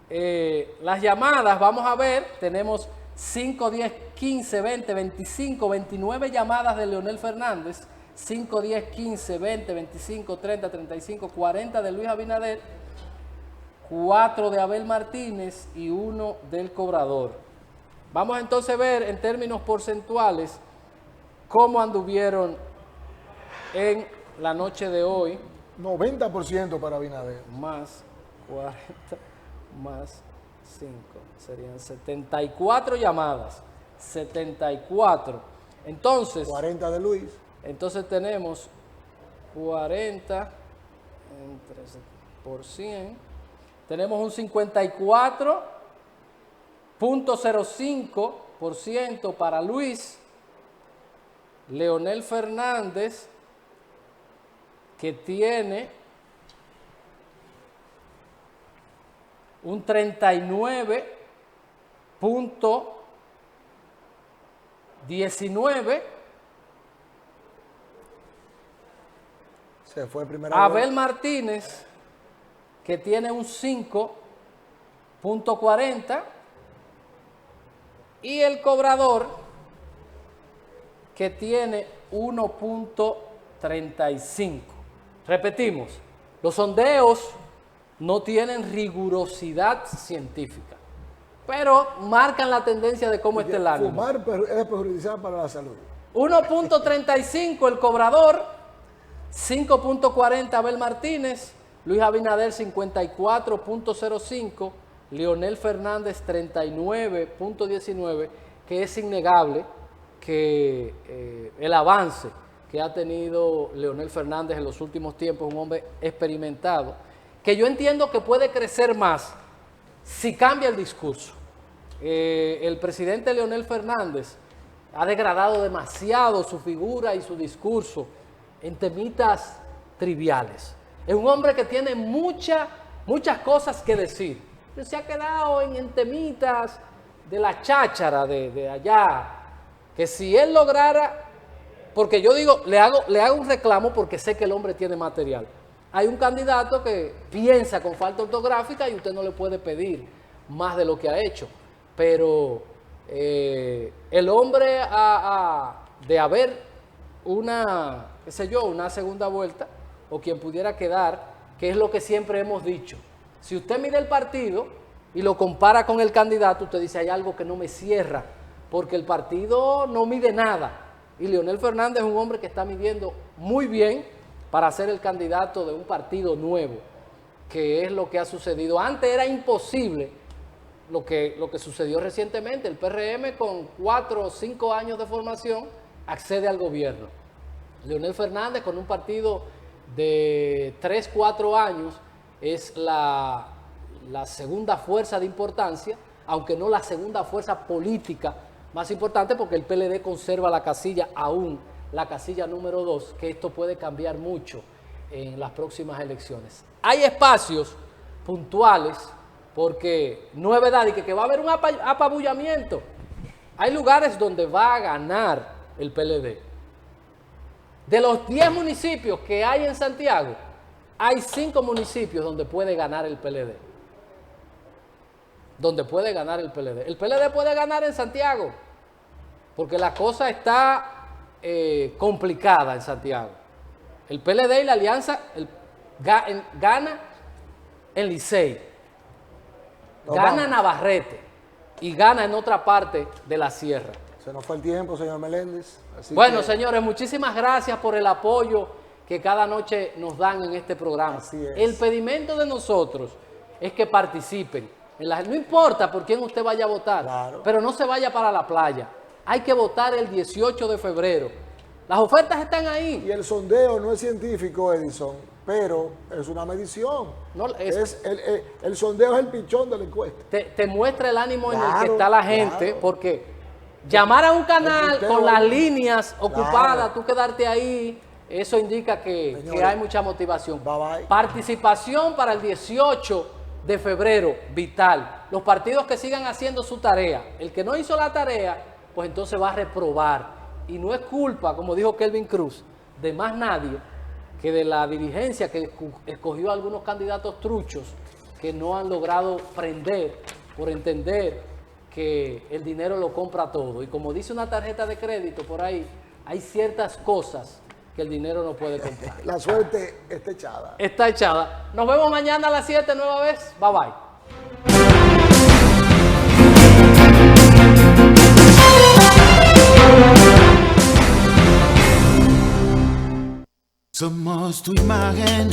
[SPEAKER 1] las llamadas. Vamos a ver. Tenemos 5, 10, 15, 20, 25, 29 llamadas de Leonel Fernández. 5, 10, 15, 20, 25, 30, 35, 40 de Luis Abinader. 4 de Abel Martínez y 1 del cobrador. Vamos entonces a ver en términos porcentuales cómo anduvieron en la noche de hoy.
[SPEAKER 11] 90% para Abinader.
[SPEAKER 1] Más 40, más 5. Serían 74 llamadas. 74. Entonces,
[SPEAKER 11] 40 de Luis.
[SPEAKER 1] Entonces tenemos 40 por 100. Tenemos un 54.05% para Luis. Leonel Fernández, que tiene un 39.19.
[SPEAKER 11] Se fue primera
[SPEAKER 1] Abel
[SPEAKER 11] vez.
[SPEAKER 1] Martínez, que tiene un 5.40. Y el cobrador, que tiene 1.35. Repetimos, los sondeos no tienen rigurosidad científica, pero marcan la tendencia de cómo está el ánimo.
[SPEAKER 11] Fumar es perjudicial para la salud.
[SPEAKER 1] 1.35 el cobrador, 5.40 Abel Martínez, Luis Abinader 54.05, Leonel Fernández 39.19, que es innegable que el avance que ha tenido Leonel Fernández en los últimos tiempos, un hombre experimentado, que yo entiendo que puede crecer más si cambia el discurso. El presidente Leonel Fernández ha degradado demasiado su figura y su discurso en temitas triviales. Es un hombre que tiene muchas cosas que decir, pero se ha quedado en temitas de la cháchara de allá, que si él lograra, porque yo digo, le hago un reclamo porque sé que el hombre tiene material. Hay un candidato que piensa con falta ortográfica y usted no le puede pedir más de lo que ha hecho, pero el hombre de haber una segunda vuelta, o quien pudiera quedar, que es lo que siempre hemos dicho. Si usted mide el partido y lo compara con el candidato, usted dice, hay algo que no me cierra, porque el partido no mide nada. Y Leonel Fernández es un hombre que está midiendo muy bien para ser el candidato de un partido nuevo, que es lo que ha sucedido. Antes era imposible lo que sucedió recientemente. El PRM con 4 o 5 años de formación accede al gobierno. Leonel Fernández con un partido de 3, 4 años es la segunda fuerza de importancia, aunque no la segunda fuerza política más importante, porque el PLD conserva la casilla aún, la casilla número 2, que esto puede cambiar mucho en las próximas elecciones. Hay espacios puntuales, porque no es verdad que va a haber un apabullamiento. Hay lugares donde va a ganar el PLD. De los 10 municipios que hay en Santiago, hay 5 municipios donde puede ganar el PLD. Donde puede ganar el PLD. El PLD puede ganar en Santiago, porque la cosa está complicada en Santiago. El PLD y la alianza gana en Licey, gana en Navarrete y gana en otra parte de la sierra.
[SPEAKER 11] Se nos fue el tiempo, señor Meléndez.
[SPEAKER 1] Bueno, señores, muchísimas gracias por el apoyo que cada noche nos dan en este programa.
[SPEAKER 11] Así es.
[SPEAKER 1] El pedimento de nosotros es que participen. No importa por quién usted vaya a votar, pero no se vaya para la playa. Hay que votar el 18 de febrero. Las ofertas están ahí.
[SPEAKER 11] Y el sondeo no es científico, Edison, pero es una medición.
[SPEAKER 1] No,
[SPEAKER 11] el sondeo es el pichón de la encuesta.
[SPEAKER 1] Te muestra el ánimo en el que está la gente, porque llamar a un canal con las líneas ocupadas, tú quedarte ahí, eso indica que hay mucha motivación. Participación para el 18 de febrero, vital. Los partidos que sigan haciendo su tarea. El que no hizo la tarea, pues entonces va a reprobar. Y no es culpa, como dijo Kelvin Cruz, de más nadie que de la dirigencia que escogió a algunos candidatos truchos que no han logrado prender por entender que el dinero lo compra todo. Y como dice una tarjeta de crédito por ahí, hay ciertas cosas que el dinero no puede comprar.
[SPEAKER 11] La suerte está echada.
[SPEAKER 1] Está echada. Nos vemos mañana a las 7 nueva vez. Bye bye.
[SPEAKER 8] Somos tu imagen,